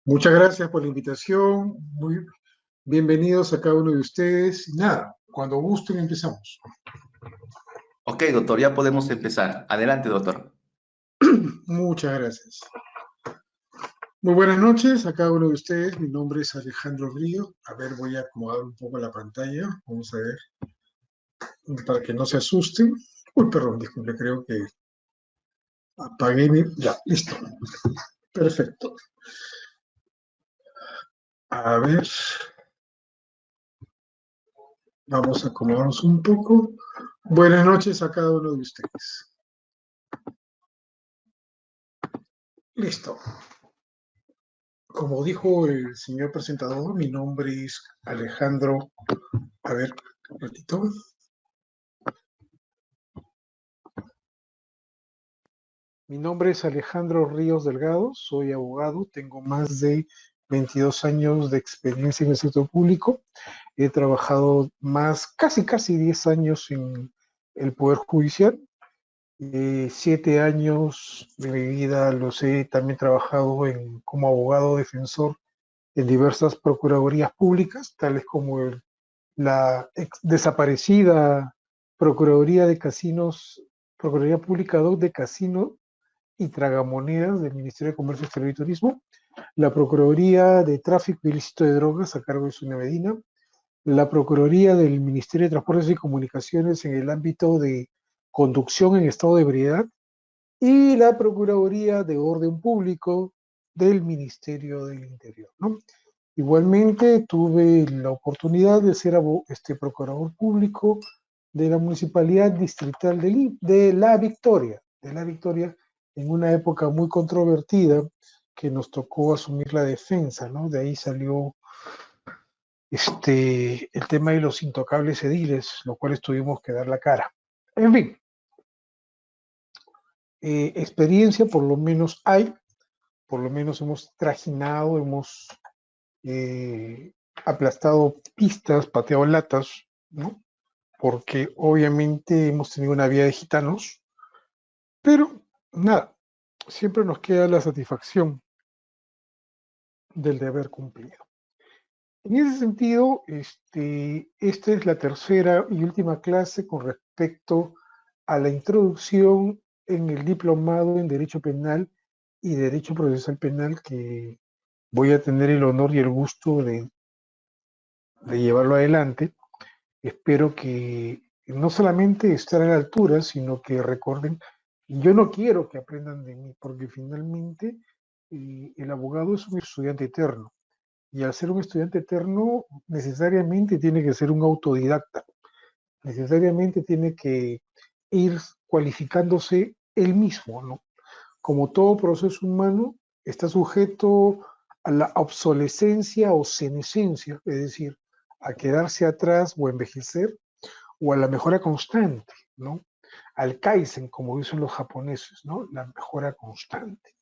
Muchas gracias por la invitación. Muy bienvenidos a cada uno de ustedes. Y nada, cuando gusten empezamos. Ok, doctor, ya podemos empezar. Adelante, doctor. Muchas gracias. Muy buenas noches a cada uno de ustedes. Mi nombre es Alejandro Río. A ver, voy a acomodar un poco la pantalla. Vamos a ver, para que no se asusten. Uy, perdón, disculpe, creo que apagué mi... Ya, listo. Perfecto. A ver, vamos a acomodarnos un poco. Buenas noches a cada uno de ustedes. Listo. Como dijo el señor presentador, mi nombre es Alejandro. A ver, un ratito. Mi nombre es Alejandro Ríos Delgado, soy abogado, tengo más de 22 años de experiencia en el sector público. He trabajado casi 10 años en el Poder Judicial. 7 años de mi vida los he también trabajado como abogado defensor en diversas procuradurías públicas, tales como la desaparecida Procuraduría de Casinos, Procuraduría Pública 2 de Casino y Tragamonedas del Ministerio de Comercio Exterior y Turismo, la Procuraduría de Tráfico Ilícito de Drogas a cargo de Sonia Medina, la Procuraduría del Ministerio de Transportes y Comunicaciones en el ámbito de conducción en estado de ebriedad y la Procuraduría de Orden Público del Ministerio del Interior, ¿no? Igualmente tuve la oportunidad de ser procurador público de la Municipalidad Distrital de La Victoria, en una época muy controvertida que nos tocó asumir la defensa, ¿no? De ahí salió el tema de los intocables ediles, lo cual tuvimos que dar la cara. En fin, experiencia por lo menos hay, por lo menos hemos trajinado, hemos aplastado pistas, pateado latas, ¿no? Porque obviamente hemos tenido una vida de gitanos, pero nada, siempre nos queda la satisfacción del deber cumplido. En ese sentido, esta es la tercera y última clase con respecto a la introducción en el diplomado en Derecho Penal y Derecho Procesal Penal que voy a tener el honor y el gusto de llevarlo adelante. Espero que no solamente estar a la altura, sino que recuerden, yo no quiero que aprendan de mí, porque finalmente el abogado es un estudiante eterno. Y al ser un estudiante eterno, necesariamente tiene que ser un autodidacta, necesariamente tiene que ir cualificándose él mismo, ¿no? Como todo proceso humano, está sujeto a la obsolescencia o senescencia, es decir, a quedarse atrás o envejecer, o a la mejora constante, ¿no? Al Kaizen, como dicen los japoneses, ¿no? La mejora constante.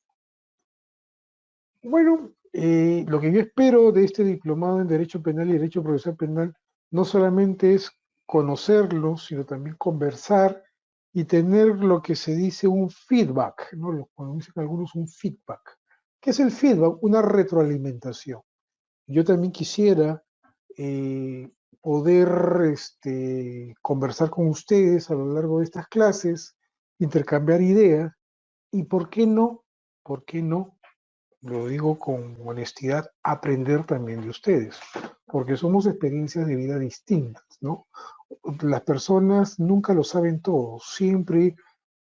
Bueno, lo que yo espero de este diplomado en Derecho Penal y Derecho Procesal Penal no solamente es conocerlo, sino también conversar y tener lo que se dice un feedback, ¿no? Cuando dicen algunos un feedback. ¿Qué es el feedback? Una retroalimentación. Yo también quisiera eh, poder conversar con ustedes a lo largo de estas clases, intercambiar ideas y, ¿por qué no? Lo digo con honestidad, aprender también de ustedes, porque somos experiencias de vida distintas, ¿no? Las personas nunca lo saben todo, siempre,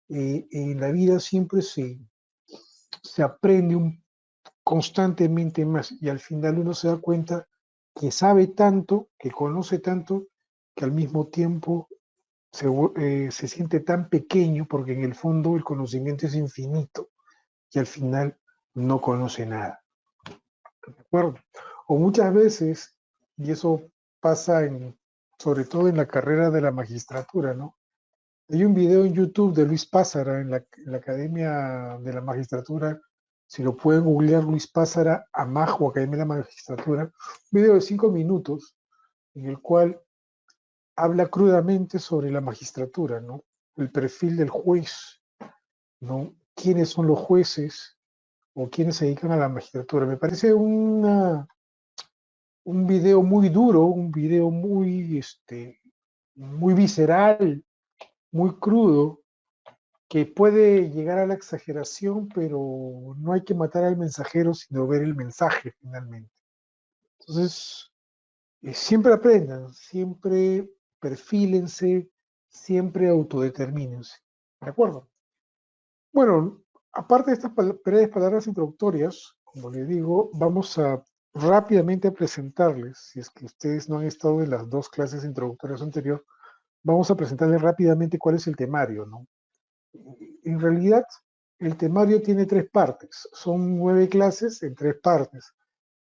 en la vida siempre se aprende constantemente más y al final uno se da cuenta que sabe tanto, que conoce tanto, que al mismo tiempo se siente tan pequeño porque en el fondo el conocimiento es infinito y al final no conoce nada. ¿De acuerdo? O muchas veces, y eso pasa sobre todo en la carrera de la magistratura, ¿no? Hay un video en YouTube de Luis Pázara en la Academia de la Magistratura. Si lo pueden googlear, Luis Pázara, Amajo, Academia de la Magistratura, un video de 5 minutos en el cual habla crudamente sobre la magistratura, ¿no? El perfil del juez, ¿no? ¿Quiénes son los jueces? o quienes se dedican a la magistratura. Me parece un video muy duro, un video muy visceral, muy crudo, que puede llegar a la exageración, pero no hay que matar al mensajero, sino ver el mensaje finalmente. Entonces, siempre aprendan, siempre perfílense, siempre autodetermínense. ¿De acuerdo? Bueno, aparte de estas breves palabras introductorias, como les digo, vamos a rápidamente presentarles, si es que ustedes no han estado en las dos clases introductorias anteriores, vamos a presentarles rápidamente cuál es el temario, ¿no? En realidad, el temario tiene tres partes, son 9 clases en tres partes.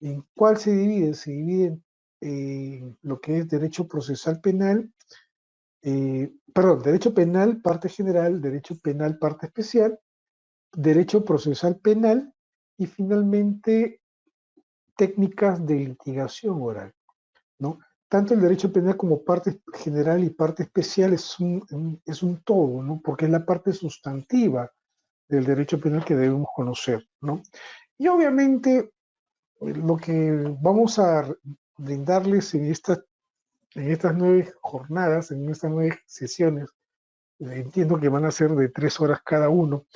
¿En cuál se divide? Se divide en lo que es derecho procesal penal, perdón, derecho penal, parte general, derecho penal, parte especial, derecho procesal penal y finalmente técnicas de litigación oral, ¿no? Tanto el derecho penal como parte general y parte especial es un todo, ¿no? Porque es la parte sustantiva del derecho penal que debemos conocer, ¿no? Y obviamente lo que vamos a brindarles en estas 9 jornadas, en estas 9 sesiones, entiendo que van a ser de 3 horas cada uno,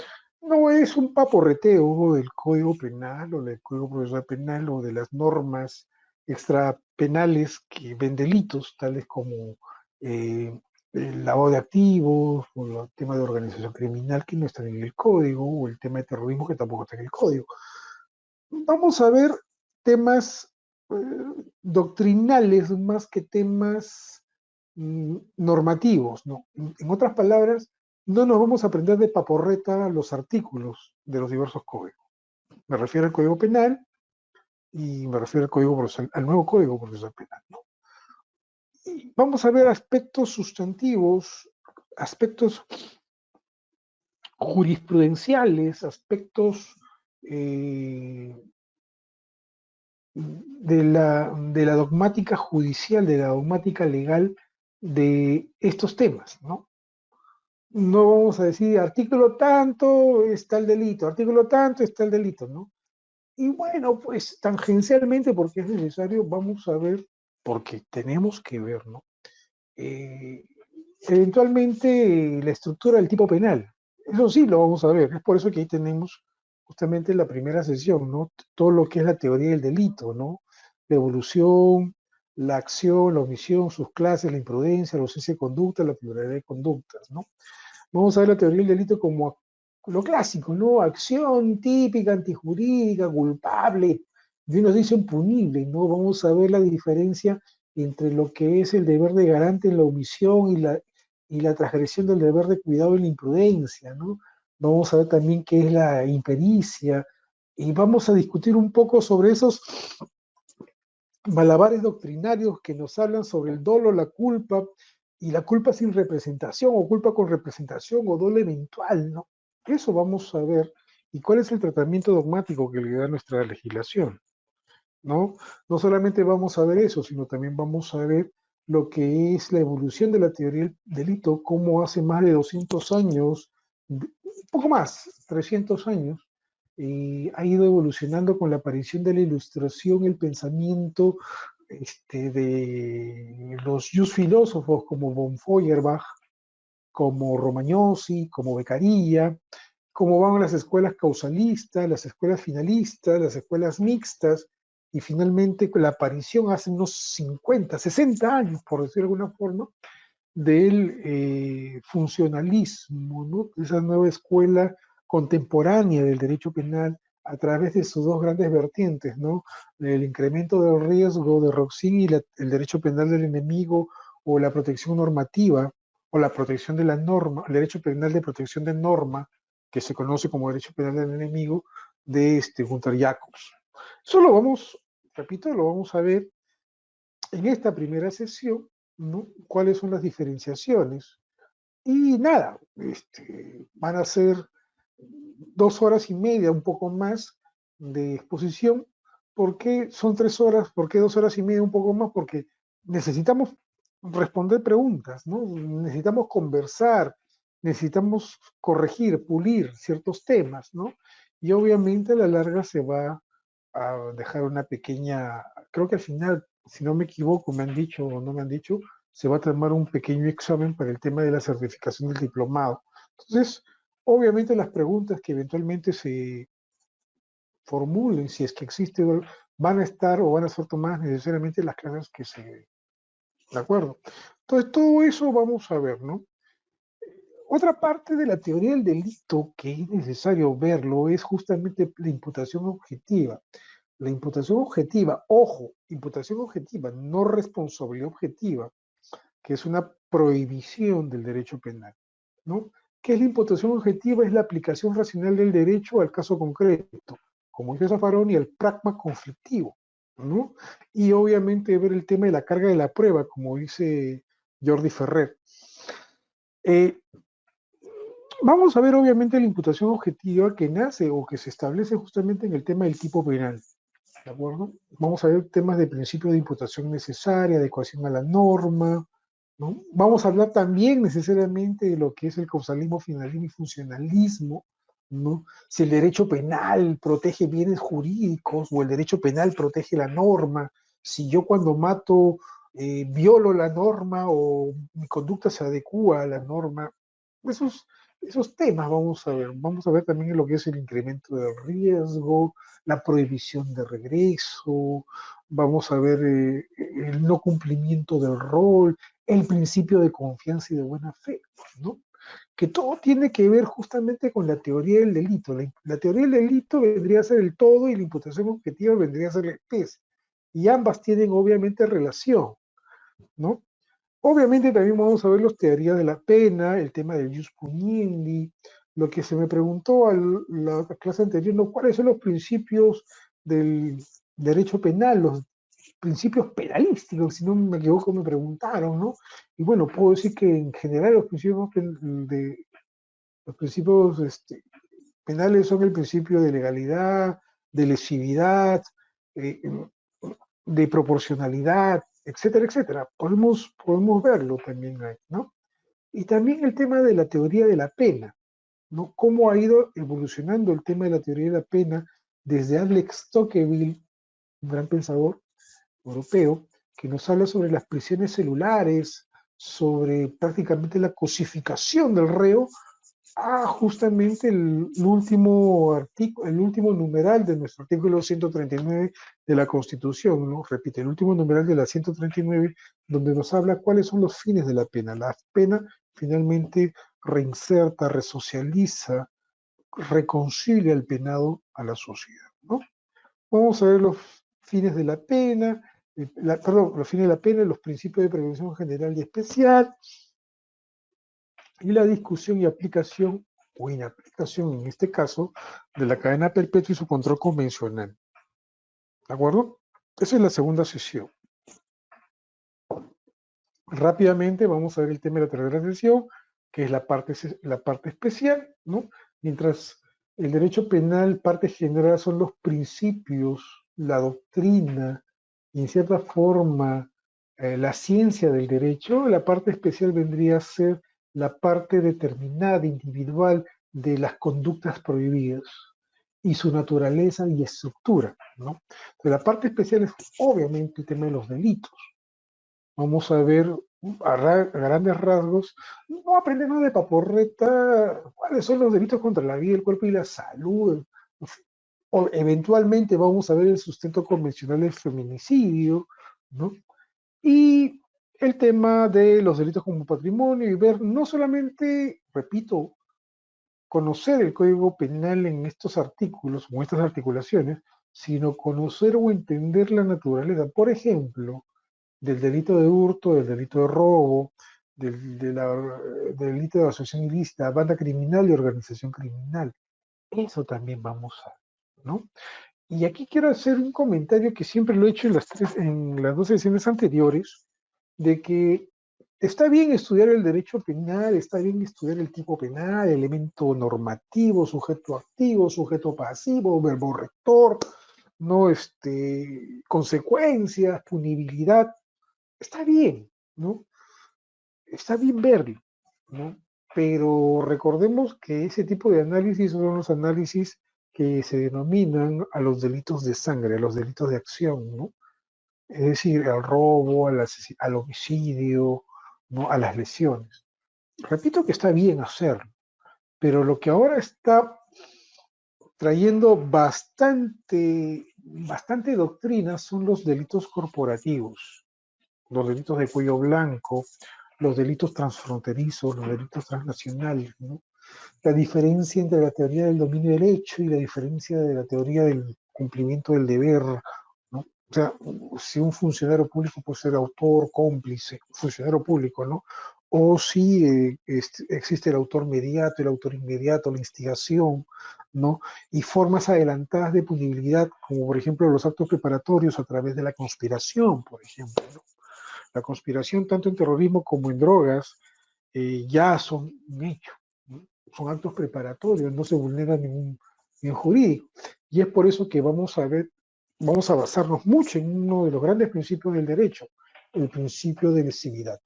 no es un paporreteo del Código Penal o del Código Procesal Penal o de las normas extrapenales que ven delitos, tales como el lavado de activos, o el tema de organización criminal que no está en el código, o el tema de terrorismo que tampoco está en el código. Vamos a ver temas doctrinales más que temas normativos, ¿no? En otras palabras, no nos vamos a aprender de paporreta los artículos de los diversos códigos. Me refiero al Código Penal y me refiero al Código Procesal, al nuevo Código Procesal Penal, ¿no? Y vamos a ver aspectos sustantivos, aspectos jurisprudenciales, aspectos de la dogmática judicial, de la dogmática legal de estos temas, ¿no? No vamos a decir artículo tanto está el delito, artículo tanto está el delito, ¿no? Y bueno, pues tangencialmente, porque es necesario, vamos a ver, porque tenemos que ver, ¿no? Eh, eventualmente la estructura del tipo penal. Eso sí lo vamos a ver. Es por eso que ahí tenemos justamente la primera sesión, ¿no? Todo lo que es la teoría del delito, ¿no? La evolución, la acción, la omisión, sus clases, la imprudencia, la ausencia de conducta, la pluralidad de conductas, ¿no? Vamos a ver la teoría del delito como lo clásico, ¿no? Acción típica, antijurídica, culpable, y unos dicen punible, ¿no? Vamos a ver la diferencia entre lo que es el deber de garante en la omisión y la transgresión del deber de cuidado en la imprudencia, ¿no? Vamos a ver también qué es la impericia, y vamos a discutir un poco sobre esos malabares doctrinarios que nos hablan sobre el dolo, la culpa, y la culpa sin representación, o culpa con representación, o dolo eventual, ¿no? Eso vamos a ver, y cuál es el tratamiento dogmático que le da nuestra legislación, ¿no? No solamente vamos a ver eso, sino también vamos a ver lo que es la evolución de la teoría del delito, cómo hace más de 200 años, un poco más, 300 años, ha ido evolucionando con la aparición de la ilustración, el pensamiento de los just filósofos como von Feuerbach, como Romagnosi, como Beccaria, cómo van las escuelas causalistas, las escuelas finalistas, las escuelas mixtas, y finalmente con la aparición hace unos 50, 60 años, por decirlo de alguna forma, del funcionalismo, ¿no? Esa nueva escuela contemporánea del derecho penal a través de sus dos grandes vertientes, ¿no? El incremento del riesgo de Roxin y el derecho penal del enemigo o la protección normativa o la protección de la norma, el derecho penal de protección de norma, que se conoce como derecho penal del enemigo, de Gunther Jacobs. Eso lo vamos, repito, lo vamos a ver en esta primera sesión, ¿no? ¿Cuáles son las diferenciaciones? Y nada, van a ser 2 horas y media, un poco más de exposición. ¿Por qué son 3 horas? ¿Por qué 2 horas y media, un poco más? Porque necesitamos responder preguntas, ¿no? Necesitamos conversar, necesitamos corregir, pulir ciertos temas, ¿no? y obviamente a la larga se va a dejar una pequeña, creo que al final, si no me equivoco, me han dicho o no me han dicho, se va a tomar un pequeño examen para el tema de la certificación del diplomado. Entonces, obviamente las preguntas que eventualmente se formulen, si es que existe, van a estar o van a ser tomadas necesariamente las clases que se... ¿De acuerdo? Entonces, todo eso vamos a ver, ¿no? Otra parte de la teoría del delito que es necesario verlo es justamente la imputación objetiva. La imputación objetiva, ojo, imputación objetiva, no responsabilidad objetiva, que es una prohibición del derecho penal, ¿no? ¿Qué es la imputación objetiva? Es la aplicación racional del derecho al caso concreto, como dice Zaffaroni, el pragma conflictivo, ¿no? Y obviamente ver el tema de la carga de la prueba, como dice Jordi Ferrer. Eh, Vamos a ver obviamente la imputación objetiva que nace o que se establece justamente en el tema del tipo penal. ¿De acuerdo? Vamos a ver temas de principio de imputación necesaria, adecuación a la norma, ¿no? Vamos a hablar también necesariamente de lo que es el causalismo, finalismo y funcionalismo, ¿no? Si el derecho penal protege bienes jurídicos o el derecho penal protege la norma, si yo cuando mato violo la norma o mi conducta se adecua a la norma, esos, esos temas vamos a ver también lo que es el incremento del riesgo, la prohibición de regreso, vamos a ver el no cumplimiento del rol, el principio de confianza y de buena fe, ¿no? Que todo tiene que ver justamente con la teoría del delito. La teoría del delito vendría a ser el todo y la imputación objetiva vendría a ser la especie. Y ambas tienen obviamente relación, ¿no? Obviamente también vamos a ver las teorías de la pena, el tema del jus puniendi, lo que se me preguntó a la clase anterior, ¿no? ¿Cuáles son los principios del derecho penal, los principios penalísticos? Si no me equivoco me preguntaron, ¿no? Y bueno, puedo decir que en general los principios penales son el principio de legalidad, de lesividad, eh, de proporcionalidad, etcétera, etcétera. Podemos verlo también ahí, ¿no? Y también el tema de la teoría de la pena, ¿no? Cómo ha ido evolucionando el tema de la teoría de la pena desde Alex Tocqueville, un gran pensador europeo, que nos habla sobre las prisiones celulares, sobre prácticamente la cosificación del reo, justamente el último numeral de nuestro artículo 139 de la Constitución, ¿no? Repite, el último numeral de la 139, donde nos habla cuáles son los fines de la pena. La pena finalmente reinserta, resocializa, reconcilia al penado a la sociedad, ¿no? Vamos a ver los fines de la pena, perdón, los fines de la pena, los principios de prevención general y especial, y la discusión y aplicación o inaplicación, en este caso, de la cadena perpetua y su control convencional. ¿De acuerdo? Esa es la segunda sesión. Rápidamente vamos a ver el tema de la tercera sesión, que es la parte especial, ¿no? Mientras el derecho penal, parte general, son los principios, la doctrina y en cierta forma la ciencia del derecho, la parte especial vendría a ser la parte determinada, individual, de las conductas prohibidas y su naturaleza y estructura, ¿no? Entonces, la parte especial es obviamente el tema de los delitos. Vamos a ver a grandes rasgos, no aprendemos de paporreta cuáles son los delitos contra la vida, el cuerpo y la salud. O eventualmente vamos a ver el sustento convencional del feminicidio, ¿no? Y el tema de los delitos como patrimonio y ver no solamente, repito, conocer el Código Penal en estos artículos o en estas articulaciones, sino conocer o entender la naturaleza. Por ejemplo, del delito de hurto, del delito de robo, del delito de asociación ilícita, banda criminal y organización criminal. Eso también vamos a, ¿no? Y aquí quiero hacer un comentario que siempre lo he hecho en las dos sesiones anteriores, de que está bien estudiar el derecho penal, está bien estudiar el tipo penal, elemento normativo, sujeto activo, sujeto pasivo, verbo rector, no consecuencias, punibilidad, está bien, ¿no? Está bien verlo, ¿no? Pero recordemos que ese tipo de análisis son los análisis que se denominan a los delitos de sangre, a los delitos de acción, ¿no? Es decir, al robo, al homicidio, ¿no? A las lesiones. Repito que está bien hacerlo, pero lo que ahora está trayendo bastante doctrina son los delitos corporativos, los delitos de cuello blanco, los delitos transfronterizos, los delitos transnacionales, ¿no? La diferencia entre la teoría del dominio del hecho y la diferencia de la teoría del cumplimiento del deber, ¿no? O sea, si un funcionario público puede ser autor, cómplice, funcionario público, ¿no? O si existe el autor mediato, el autor inmediato, la instigación, ¿no? Y formas adelantadas de punibilidad, como por ejemplo los actos preparatorios a través de la conspiración, por ejemplo, ¿no? La conspiración tanto en terrorismo como en drogas ya son un hecho, ¿no? Son actos preparatorios, no se vulnera ningún bien jurídico. Y es por eso que vamos a basarnos mucho en uno de los grandes principios del derecho, el principio de lesividad.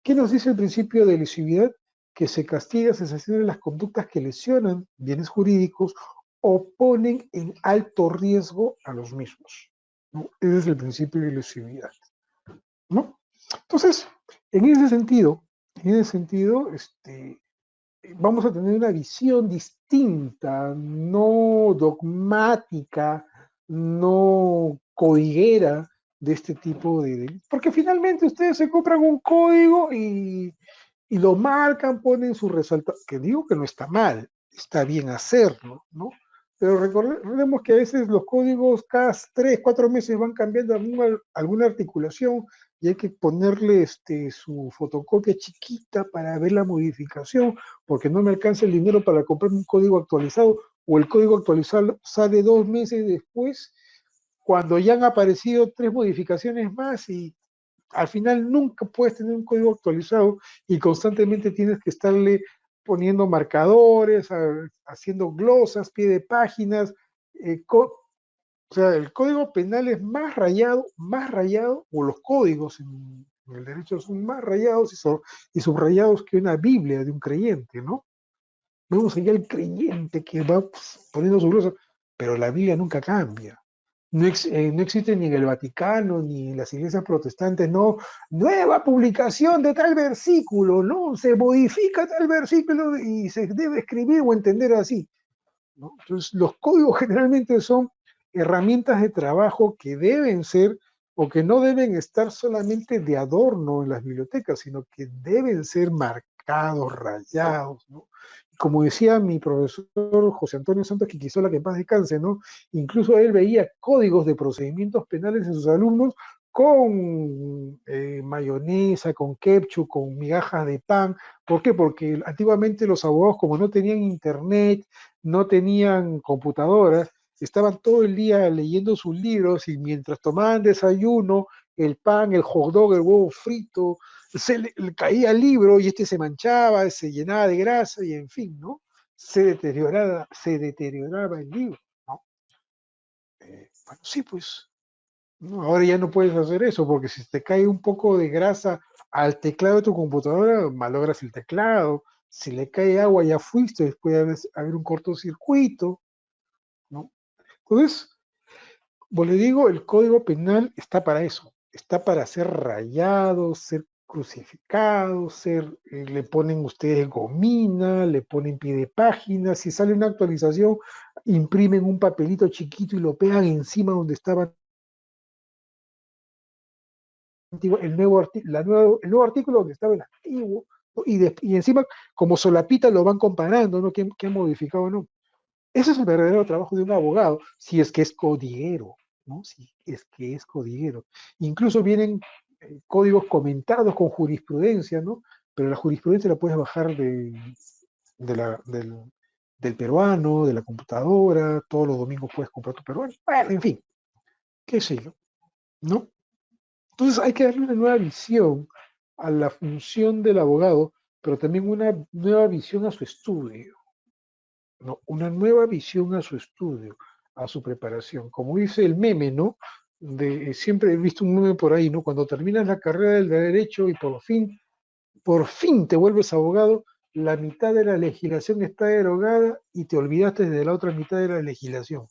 ¿Qué nos dice el principio de lesividad? Que se castiga, se sancionan las conductas que lesionan bienes jurídicos o ponen en alto riesgo a los mismos, ¿no? Ese es el principio de lesividad, ¿no? Entonces, en ese sentido, vamos a tener una visión distinta, no dogmática, no codiguera de este tipo de... Porque finalmente ustedes se compran un código y lo marcan, ponen su resaltado, que digo que no está mal, está bien hacerlo, ¿no? Pero recordemos que a veces los códigos cada 3, 4 meses van cambiando alguna articulación y hay que ponerle su fotocopia chiquita para ver la modificación, porque no me alcanza el dinero para comprar un código actualizado, o el código actualizado sale 2 meses después, cuando ya han aparecido 3 modificaciones más y al final nunca puedes tener un código actualizado y constantemente tienes que estarle poniendo marcadores, haciendo glosas, pie de páginas. O sea, el código penal es más rayado, o los códigos en el derecho son más rayados y subrayados que una Biblia de un creyente, ¿no? Vemos allá el creyente que va poniendo su glosa, pero la Biblia nunca cambia. No existe ni en el Vaticano ni en las iglesias protestantes, no, nueva publicación de tal versículo, no, se modifica tal versículo y se debe escribir o entender así, ¿no? Entonces, los códigos generalmente son herramientas de trabajo que deben ser o que no deben estar solamente de adorno en las bibliotecas, sino que deben ser marcados, rayados, ¿no? Como decía mi profesor José Antonio Santos Quiquisola, que en paz descanse, ¿no? Incluso él veía códigos de procedimientos penales en sus alumnos con mayonesa, con ketchup, con migajas de pan. ¿Por qué? Porque antiguamente los abogados, como no tenían internet, no tenían computadoras, estaban todo el día leyendo sus libros y mientras tomaban desayuno, el pan, el hot dog, el huevo frito, le caía el libro y se manchaba, se llenaba de grasa y en fin, ¿no? Se deterioraba el libro, ¿no? Bueno, sí, pues, ¿no? Ahora ya no puedes hacer eso porque si te cae un poco de grasa al teclado de tu computadora, malogras el teclado. Si le cae agua, ya fuiste, puede haber un cortocircuito, ¿no? Entonces, como le digo, el Código Penal está para eso, está para ser rayado, ser crucificado, le ponen ustedes gomina, le ponen pie de página, si sale una actualización, imprimen un papelito chiquito y lo pegan encima donde estaba el nuevo artículo donde estaba el antiguo, ¿no? Y encima, como solapita, lo van comparando, ¿no? ¿Qué han modificado o no? Ese es el verdadero trabajo de un abogado, si es que es codiguero, ¿no? Si es que es codiguero. Incluso vienen códigos comentados con jurisprudencia, ¿no? Pero la jurisprudencia la puedes bajar de del peruano, de la computadora, todos los domingos puedes comprar tu peruano. Bueno, en fin, qué sé yo, ¿no? Entonces hay que darle una nueva visión a la función del abogado, pero también una nueva visión a su estudio, ¿no? Una nueva visión a su estudio, a su preparación. Como dice el meme, ¿no? Siempre he visto un meme por ahí, ¿no? Cuando terminas la carrera del derecho y por fin te vuelves abogado, la mitad de la legislación está derogada y te olvidaste de la otra mitad de la legislación,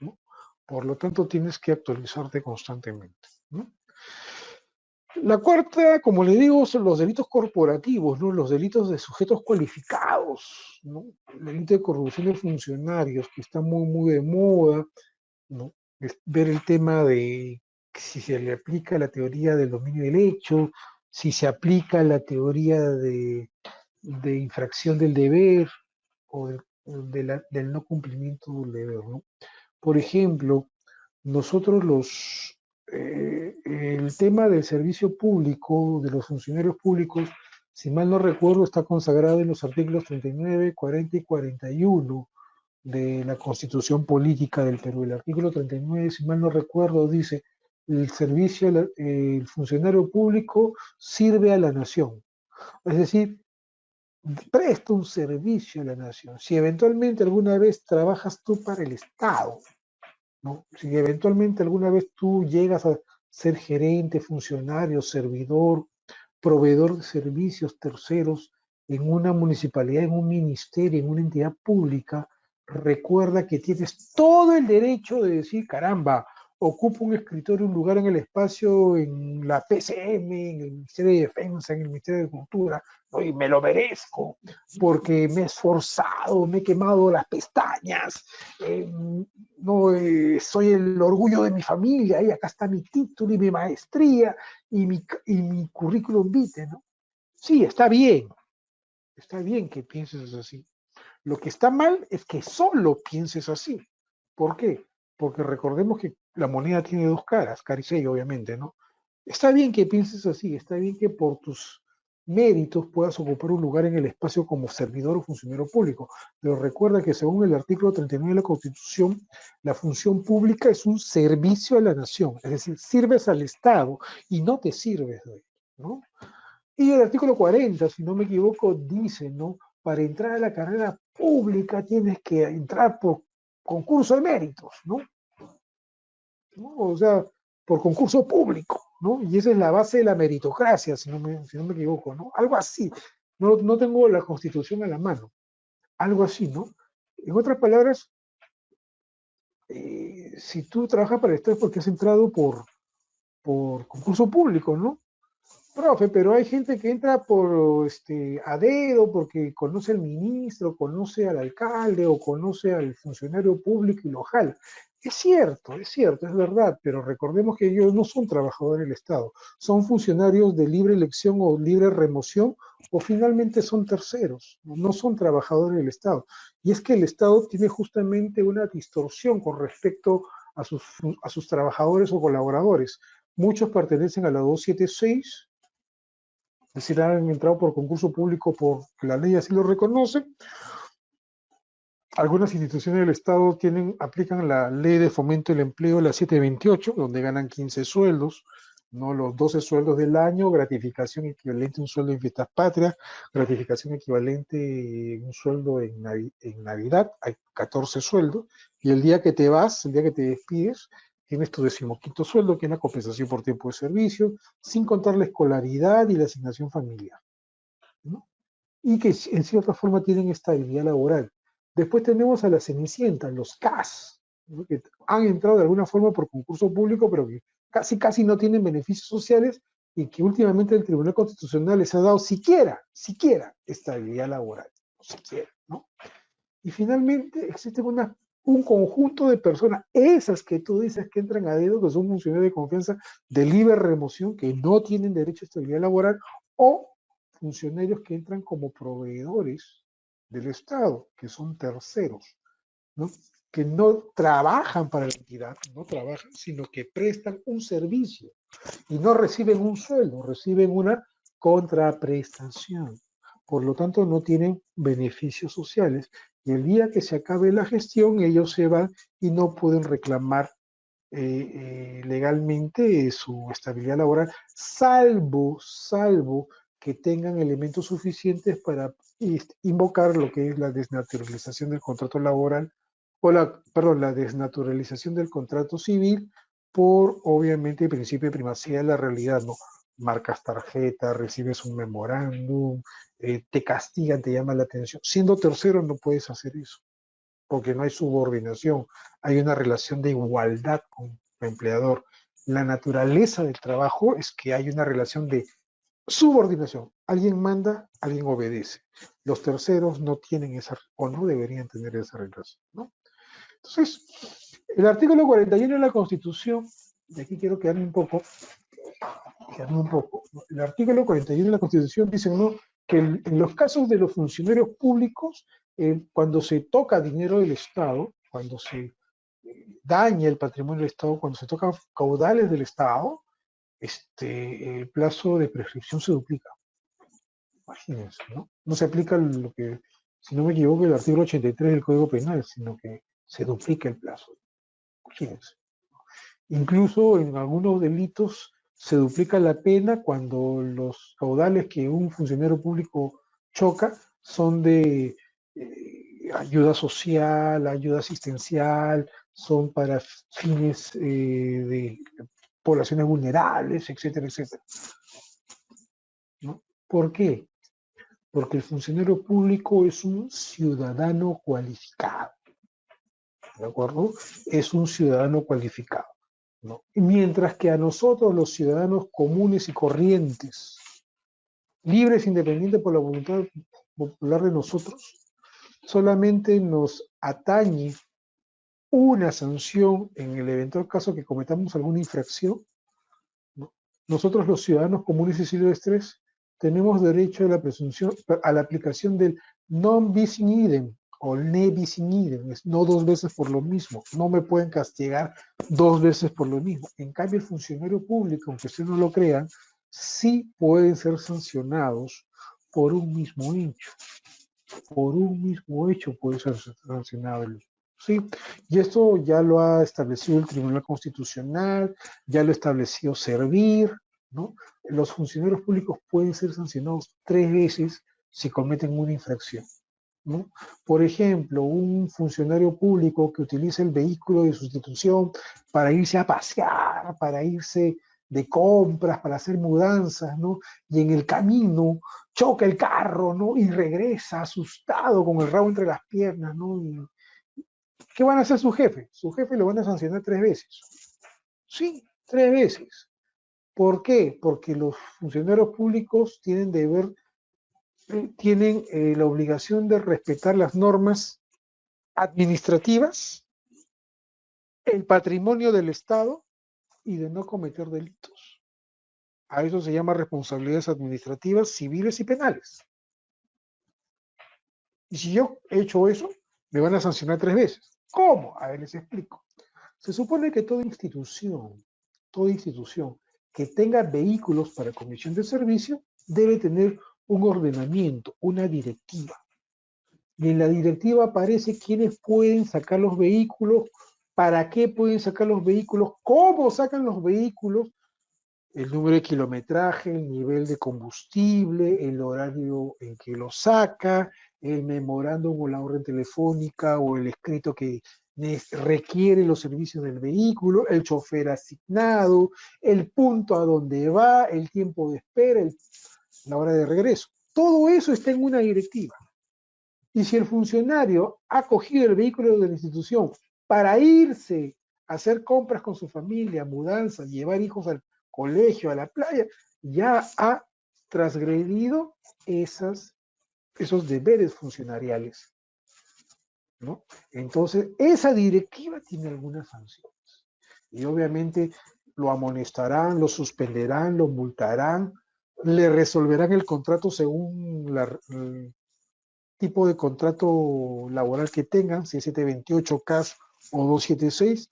¿no? Por lo tanto, tienes que actualizarte constantemente, ¿no? La cuarta, como le digo, son los delitos corporativos, ¿no? Los delitos de sujetos cualificados, ¿no? El delito de corrupción de funcionarios, que está muy, muy de moda, ¿no? Es ver el tema de si se le aplica la teoría del dominio del hecho, si se aplica la teoría de infracción del deber o del no cumplimiento del deber, ¿no? Por ejemplo, nosotros el tema del servicio público, de los funcionarios públicos, si mal no recuerdo, está consagrado en los artículos 39, 40 y 41 de la Constitución Política del Perú. El artículo 39, si mal no recuerdo, dice, el funcionario público sirve a la nación. Es decir, presta un servicio a la nación. Si eventualmente alguna vez trabajas tú para el Estado, ¿no? Si eventualmente alguna vez tú llegas a ser gerente, funcionario, servidor, proveedor de servicios terceros en una municipalidad, en un ministerio, en una entidad pública, recuerda que tienes todo el derecho de decir, caramba, ocupo un escritorio, un lugar en el espacio, en la PCM, en el Ministerio de Defensa, en el Ministerio de Cultura, ¿no? Y me lo merezco, porque me he esforzado, me he quemado las pestañas, no, soy el orgullo de mi familia, y acá está mi título y mi maestría, y mi currículum vitae, ¿no? Sí, está bien que pienses así. Lo que está mal es que solo pienses así. ¿Por qué? Porque recordemos que la moneda tiene dos caras, cara y sello, obviamente, ¿no? Está bien que pienses así, está bien que por tus méritos puedas ocupar un lugar en el espacio como servidor o funcionario público, pero recuerda que según el artículo 39 de la Constitución, la función pública es un servicio a la nación, es decir, sirves al Estado y no te sirves de él, ¿no? Y el artículo 40, si no me equivoco, dice, ¿no? Para entrar a la carrera pública tienes que entrar por concurso de méritos, ¿no? ¿No? O sea, por concurso público, ¿no? Y esa es la base de la meritocracia, si no me equivoco, ¿no? Algo así. No tengo la Constitución a la mano. Algo así, ¿no? En otras palabras, si tú trabajas para el Estado es porque has entrado por concurso público, ¿no? Profe, pero hay gente que entra por a dedo porque conoce al ministro, conoce al alcalde o conoce al funcionario público y lo jala. Es cierto, es verdad, pero recordemos que ellos no son trabajadores del Estado, son funcionarios de libre elección o libre remoción o finalmente son terceros, no son trabajadores del Estado. Y es que el Estado tiene justamente una distorsión con respecto a sus trabajadores o colaboradores. Muchos pertenecen a la 276, es decir, han entrado por concurso público porque la ley así lo reconoce. Algunas instituciones del Estado aplican la ley de fomento del empleo, la 728, donde ganan 15 sueldos, no los 12 sueldos del año, gratificación equivalente a un sueldo en fiestas patrias, gratificación equivalente a un sueldo en Navidad, hay 14 sueldos, y el día que te vas, el día que te despides, tienes tu 15º sueldo, que es la compensación por tiempo de servicio, sin contar la escolaridad y la asignación familiar, ¿no? Y que en cierta forma tienen estabilidad laboral. Después tenemos a las cenicientas, los CAS, ¿no? Que han entrado de alguna forma por concurso público, pero que casi no tienen beneficios sociales y que últimamente el Tribunal Constitucional les ha dado siquiera estabilidad laboral, siquiera, ¿no? Y finalmente existe un conjunto de personas, esas que tú dices que entran a dedo, que son funcionarios de confianza de libre remoción, que no tienen derecho a estabilidad laboral, o funcionarios que entran como proveedores del Estado, que son terceros, ¿no? Que no trabajan para la entidad, no trabajan, sino que prestan un servicio y no reciben un sueldo, reciben una contraprestación. Por lo tanto, no tienen beneficios sociales. Y el día que se acabe la gestión, ellos se van y no pueden reclamar legalmente su estabilidad laboral, salvo que tengan elementos suficientes para invocar lo que es la desnaturalización del contrato laboral la desnaturalización del contrato civil por, obviamente, el principio de primacía de la realidad, ¿no? marcas tarjeta, recibes un memorándum, te castigan, te llaman la atención. Siendo tercero no puedes hacer eso, porque no hay subordinación, hay una relación de igualdad con el empleador. La naturaleza del trabajo es que hay una relación de subordinación. Alguien manda, alguien obedece. Los terceros no tienen esa, o no deberían tener esa relación, ¿no? Entonces, el artículo 41 de la Constitución, y aquí quiero quedarme un poco. El artículo 41 de la Constitución dice, ¿no?, que en los casos de los funcionarios públicos, cuando se toca dinero del Estado, cuando se daña el patrimonio del Estado, cuando se tocan caudales del Estado, el plazo de prescripción se duplica. Imagínense, ¿no? No se aplica lo que, si no me equivoco, el artículo 83 del Código Penal, sino que se duplica el plazo. Imagínense. Incluso en algunos delitos se duplica la pena cuando los caudales que un funcionario público choca son de ayuda social, ayuda asistencial, son para fines de poblaciones vulnerables, etcétera, etcétera, ¿no? ¿Por qué? Porque el funcionario público es un ciudadano cualificado, ¿de acuerdo? Es un ciudadano cualificado, ¿no? Mientras que a nosotros, los ciudadanos comunes y corrientes, libres e independientes por la voluntad popular de nosotros, solamente nos atañe una sanción en el eventual caso que cometamos alguna infracción, ¿no? Nosotros, los ciudadanos comunes y silvestres, tenemos derecho a la presunción, a la aplicación del non bis in idem o ne bis in idem, es no dos veces por lo mismo, no me pueden castigar dos veces por lo mismo. En cambio, el funcionario público, aunque ustedes no lo crean, sí pueden ser sancionados por un mismo hecho. Por un mismo hecho puede ser sancionado el, ¿sí? Y esto ya lo ha establecido el Tribunal Constitucional, ya lo estableció Servir, ¿no? Los funcionarios públicos pueden ser sancionados 3 veces si cometen una infracción, ¿no? Por ejemplo, un funcionario público que utiliza el vehículo de sustitución para irse a pasear, para irse de compras, para hacer mudanzas, ¿no? Y en el camino choca el carro, ¿no? Y regresa asustado con el rabo entre las piernas, ¿no? Y ¿qué van a hacer su jefe? Su jefe lo van a sancionar 3 veces. Sí, 3 veces. ¿Por qué? Porque los funcionarios públicos tienen la obligación de respetar las normas administrativas, el patrimonio del Estado y de no cometer delitos. A eso se llama responsabilidades administrativas, civiles y penales. Y si yo he hecho eso, me van a sancionar 3 veces. ¿Cómo? A ver, les explico. Se supone que toda institución que tenga vehículos para comisión de servicio debe tener un ordenamiento, una directiva. Y en la directiva aparece quiénes pueden sacar los vehículos, para qué pueden sacar los vehículos, cómo sacan los vehículos, el número de kilometraje, el nivel de combustible, el horario en que lo saca, el memorándum o la orden telefónica o el escrito que requiere los servicios del vehículo, el chofer asignado, el punto a donde va, el tiempo de espera, la hora de regreso. Todo eso está en una directiva. Y si el funcionario ha cogido el vehículo de la institución para irse a hacer compras con su familia, mudanzas, llevar hijos al colegio, a la playa, ya ha transgredido esos deberes funcionariales, ¿no? Entonces, esa directiva tiene algunas sanciones. Y obviamente lo amonestarán, lo suspenderán, lo multarán, le resolverán el contrato según el tipo de contrato laboral que tengan, si es 728 CAS o 276,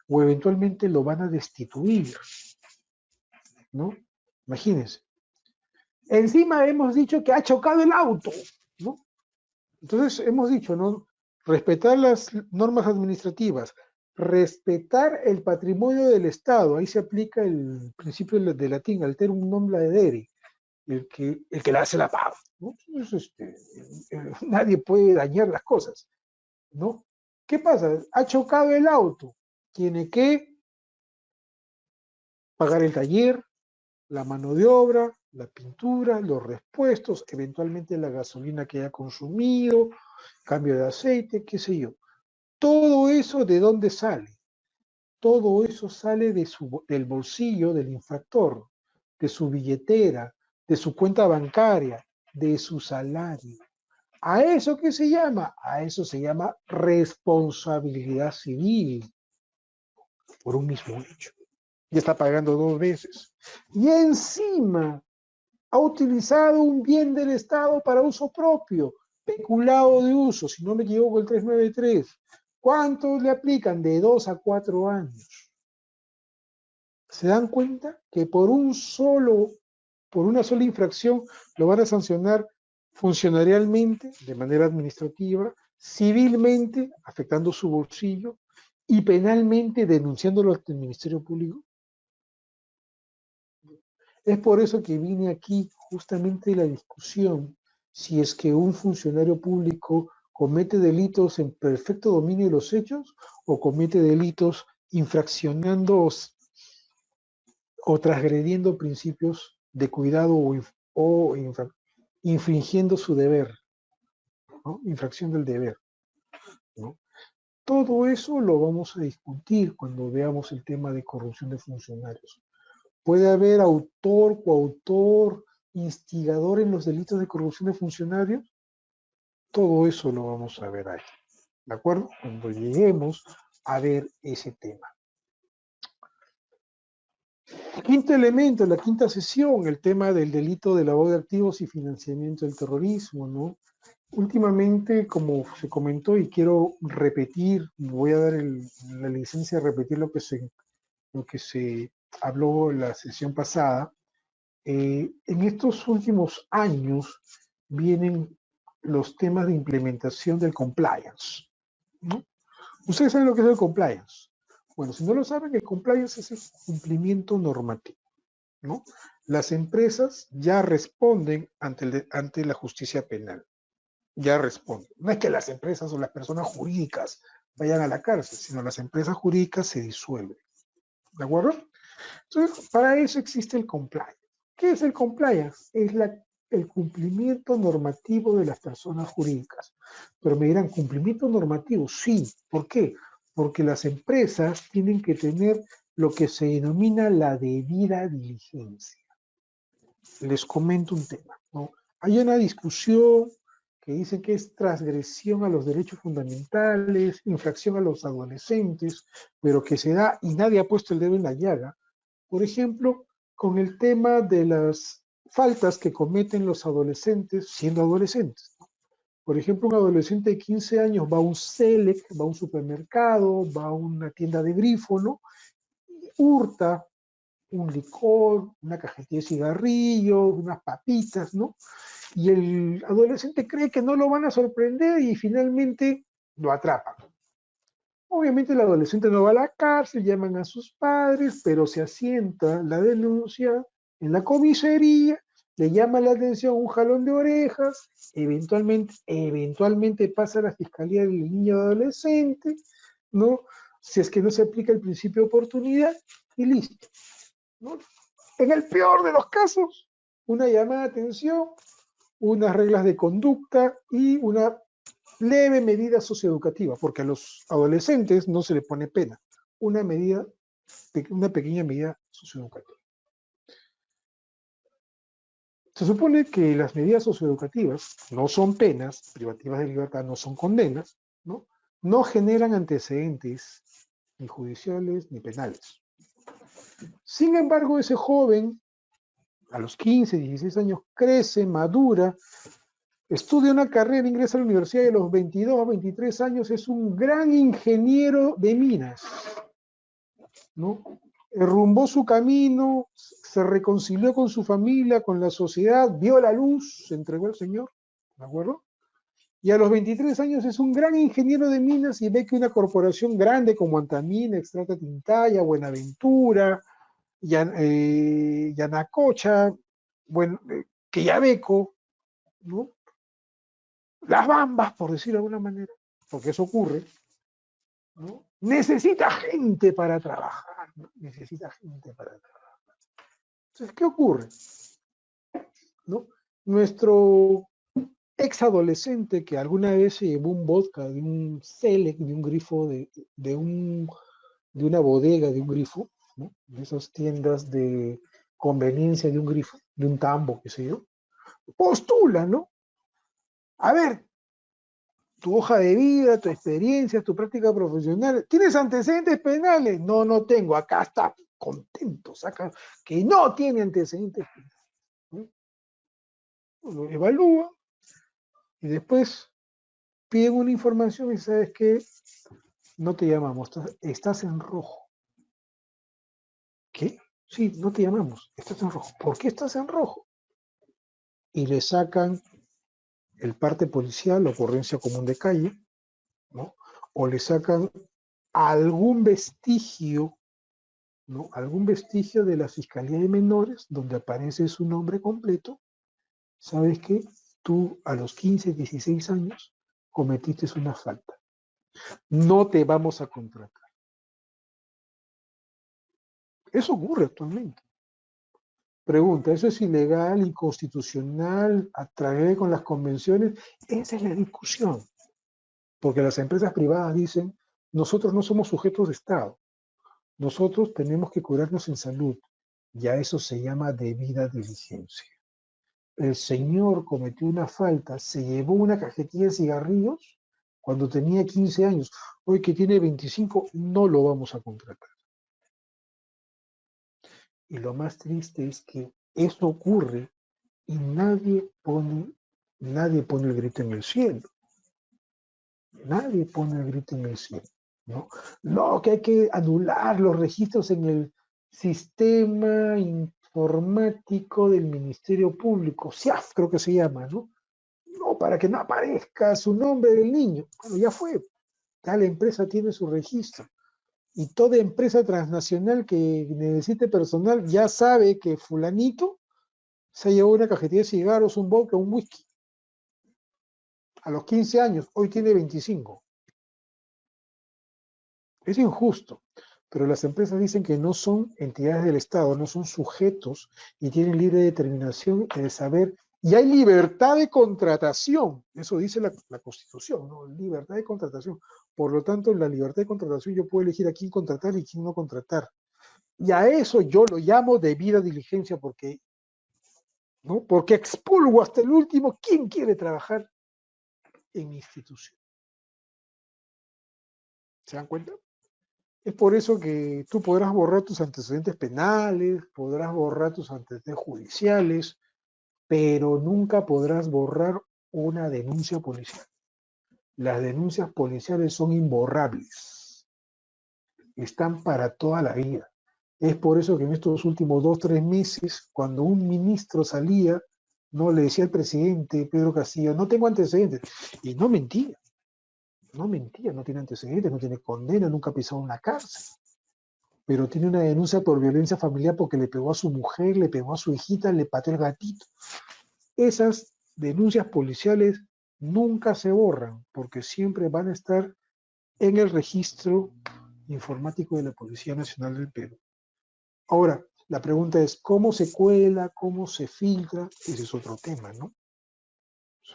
o eventualmente lo van a destituir, ¿no? Imagínense. Encima hemos dicho que ha chocado el auto, ¿no? Entonces hemos dicho, ¿no? Respetar las normas administrativas, respetar el patrimonio del Estado, ahí se aplica el principio de latín, alterum non laedere, el que la hace la paga, ¿no? Entonces, nadie puede dañar las cosas, ¿no? ¿Qué pasa? Ha chocado el auto, tiene que pagar el taller, la mano de obra, la pintura, los repuestos, eventualmente la gasolina que haya consumido, cambio de aceite, qué sé yo. Todo eso, ¿de dónde sale? Todo eso sale del bolsillo del infractor, de su billetera, de su cuenta bancaria, de su salario. ¿A eso qué se llama? A eso se llama responsabilidad civil por un mismo hecho. Y está pagando 2 veces. Y encima ha utilizado un bien del Estado para uso propio, peculado de uso, si no me equivoco, el 393. ¿Cuántos le aplican? De 2 a 4 años. ¿Se dan cuenta que por una sola infracción lo van a sancionar funcionarialmente, de manera administrativa, civilmente, afectando su bolsillo, y penalmente denunciándolo ante el Ministerio Público? Es por eso que vine aquí justamente la discusión si es que un funcionario público comete delitos en perfecto dominio de los hechos o comete delitos infraccionando o transgrediendo principios de cuidado o infringiendo su deber, ¿no? Infracción del deber, ¿no? Todo eso lo vamos a discutir cuando veamos el tema de corrupción de funcionarios. Puede haber autor, coautor, instigador en los delitos de corrupción de funcionarios. Todo eso lo vamos a ver ahí, ¿de acuerdo? Cuando lleguemos a ver ese tema. Quinto elemento, la quinta sesión, el tema del delito de lavado de activos y financiamiento del terrorismo, ¿no? Últimamente, como se comentó, y quiero repetir, voy a dar la licencia de repetir lo que se habló en la sesión pasada. En estos últimos años vienen los temas de implementación del compliance, ¿no? Ustedes saben lo que es el compliance. Bueno, si no lo saben, el compliance es el cumplimiento normativo, ¿no? Las empresas ya responden ante la justicia penal, ya responden. No es que las empresas o las personas jurídicas vayan a la cárcel, sino las empresas jurídicas se disuelven, ¿de acuerdo? Entonces, para eso existe el compliance. ¿Qué es el compliance? Es el cumplimiento normativo de las personas jurídicas. Pero me dirán, ¿cumplimiento normativo? Sí. ¿Por qué? Porque las empresas tienen que tener lo que se denomina la debida diligencia. Les comento un tema, ¿no? Hay una discusión que dice que es transgresión a los derechos fundamentales, infracción a los adolescentes, pero que se da y nadie ha puesto el dedo en la llaga. Por ejemplo, con el tema de las faltas que cometen los adolescentes siendo adolescentes, ¿no? Por ejemplo, un adolescente de 15 años va a un Select, va a un supermercado, va a una tienda de grifo, ¿no? Y hurta un licor, una cajetilla de cigarrillos, unas papitas, ¿no? Y el adolescente cree que no lo van a sorprender y finalmente lo atrapan. Obviamente el adolescente no va a la cárcel, llaman a sus padres, pero se asienta la denuncia en la comisaría, le llama la atención un jalón de orejas, eventualmente pasa a la fiscalía del niño adolescente, ¿no? Si es que no se aplica el principio de oportunidad y listo, ¿no? En el peor de los casos, una llamada de atención, unas reglas de conducta y una leve medida socioeducativa, porque a los adolescentes no se les pone pena, una pequeña medida socioeducativa. Se supone que las medidas socioeducativas no son penas, privativas de libertad no son condenas, ¿no? No generan antecedentes ni judiciales ni penales. Sin embargo, ese joven, a los 15, 16 años, crece, madura, estudia una carrera, ingresa a la universidad y a los 22 o 23 años es un gran ingeniero de minas, ¿no? Rumbó su camino, se reconcilió con su familia, con la sociedad, vio la luz, se entregó al Señor, ¿de acuerdo? Y a los 23 años es un gran ingeniero de minas y ve que una corporación grande como Antamina, Extrata Tintaya, Buenaventura, Yanacocha, bueno, Quellaveco, ¿no? Las Bambas, por decirlo de alguna manera, porque eso ocurre, ¿no? Necesita gente para trabajar, ¿no? Necesita gente para trabajar. Entonces, ¿qué ocurre? ¿No? Nuestro ex adolescente que alguna vez se llevó un vodka de un Select, de un grifo, de una bodega de un grifo, ¿no? De esas tiendas de conveniencia de un grifo, de un tambo, qué sé yo, postula, ¿no? A ver, tu hoja de vida, tu experiencia, tu práctica profesional. ¿Tienes antecedentes penales? No, no tengo. Acá está contento, saca que no tiene antecedentes penales, ¿no? Lo evalúa y después piden una información y sabes que no te llamamos, estás en rojo. ¿Qué? Sí, no te llamamos, estás en rojo. ¿Por qué estás en rojo? Y le sacan el parte policial, la ocurrencia común de calle, ¿no? O le sacan algún vestigio, ¿no? Algún vestigio de la Fiscalía de Menores donde aparece su nombre completo. ¿Sabes qué? Tú a los 15, 16 años cometiste una falta. No te vamos a contratar. Eso ocurre actualmente. Pregunta, ¿eso es ilegal, inconstitucional, atrae con las convenciones? Esa es la discusión. Porque las empresas privadas dicen, nosotros no somos sujetos de Estado, nosotros tenemos que curarnos en salud. Y a eso se llama debida diligencia. El señor cometió una falta, se llevó una cajetilla de cigarrillos cuando tenía 15 años. Hoy que tiene 25, no lo vamos a contratar. Y lo más triste es que eso ocurre y nadie pone el grito en el cielo. Nadie pone el grito en el cielo. ¿No? No, que hay que anular los registros en el sistema informático del Ministerio Público, SIAF creo que se llama, ¿no? No, para que no aparezca su nombre del niño. Bueno, ya fue. Ya la empresa tiene su registro. Y toda empresa transnacional que necesite personal ya sabe que fulanito se llevó una cajetilla de cigarros, un vodka, un whisky. A los 15 años, hoy tiene 25. Es injusto, pero las empresas dicen que no son entidades del Estado, no son sujetos y tienen libre determinación de saber, y hay libertad de contratación, eso dice la Constitución, ¿no? Libertad de contratación. Por lo tanto, en la libertad de contratación yo puedo elegir a quién contratar y quién no contratar. Y a eso yo lo llamo debida diligencia porque, ¿no? Porque expulgo hasta el último quién quiere trabajar en mi institución. ¿Se dan cuenta? Es por eso que tú podrás borrar tus antecedentes penales, podrás borrar tus antecedentes judiciales, pero nunca podrás borrar una denuncia policial. Las denuncias policiales son imborrables, están para toda la vida. Es por eso que en estos últimos 2, 3 meses, cuando un ministro salía, no le decía al presidente Pedro Castillo, no tengo antecedentes, y no mentía, no tiene antecedentes, no tiene condena, nunca ha pisado una cárcel, pero tiene una denuncia por violencia familiar porque le pegó a su mujer, le pegó a su hijita, le pateó el gatito. Esas denuncias policiales nunca se borran porque siempre van a estar en el registro informático de la Policía Nacional del Perú. Ahora, la pregunta es, ¿cómo se cuela? ¿Cómo se filtra? Ese es otro tema, ¿no?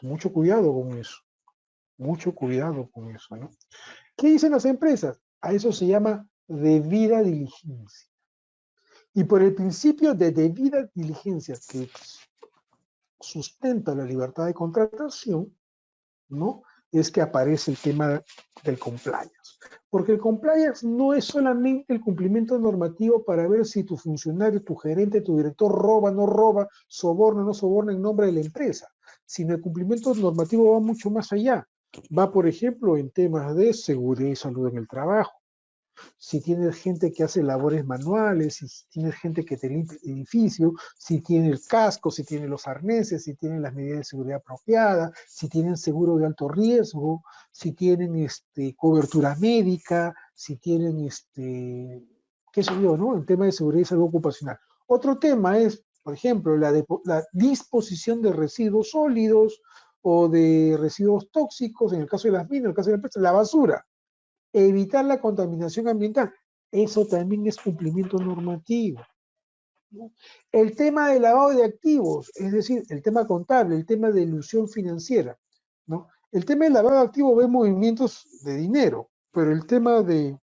Mucho cuidado con eso, mucho cuidado con eso, ¿no? ¿Qué dicen las empresas? A eso se llama debida diligencia. Y por el principio de debida diligencia que sustenta la libertad de contratación, ¿no? Es que aparece el tema del compliance. Porque el compliance no es solamente el cumplimiento normativo para ver si tu funcionario, tu gerente, tu director roba, no roba, soborna, no soborna en nombre de la empresa, sino el cumplimiento normativo va mucho más allá. Va, por ejemplo, en temas de seguridad y salud en el trabajo. Si tienes gente que hace labores manuales, si tienes gente que te limpia el edificio, si tiene el casco, si tiene los arneses, si tienen las medidas de seguridad apropiadas, si tienen seguro de alto riesgo, si tienen cobertura médica, si tienen qué sé yo, ¿no? El tema de seguridad y salud ocupacional. Otro tema es, por ejemplo, la disposición de residuos sólidos o de residuos tóxicos, en el caso de las minas, en el caso de la empresa, la basura. Evitar la contaminación ambiental, eso también es cumplimiento normativo. ¿no? El tema de lavado de activos, es decir, el tema contable, el tema de ilusión financiera, ¿no? El tema del lavado de activos ve movimientos de dinero, pero el tema de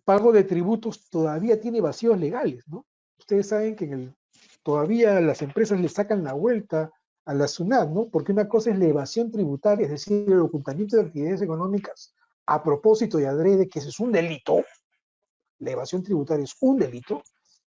pago de tributos todavía tiene vacíos legales, ¿no? Ustedes saben que todavía las empresas le sacan la vuelta a la SUNAT, ¿no? Porque una cosa es la evasión tributaria, es decir, el ocultamiento de actividades económicas a propósito y adrede, que ese es un delito, la evasión tributaria es un delito,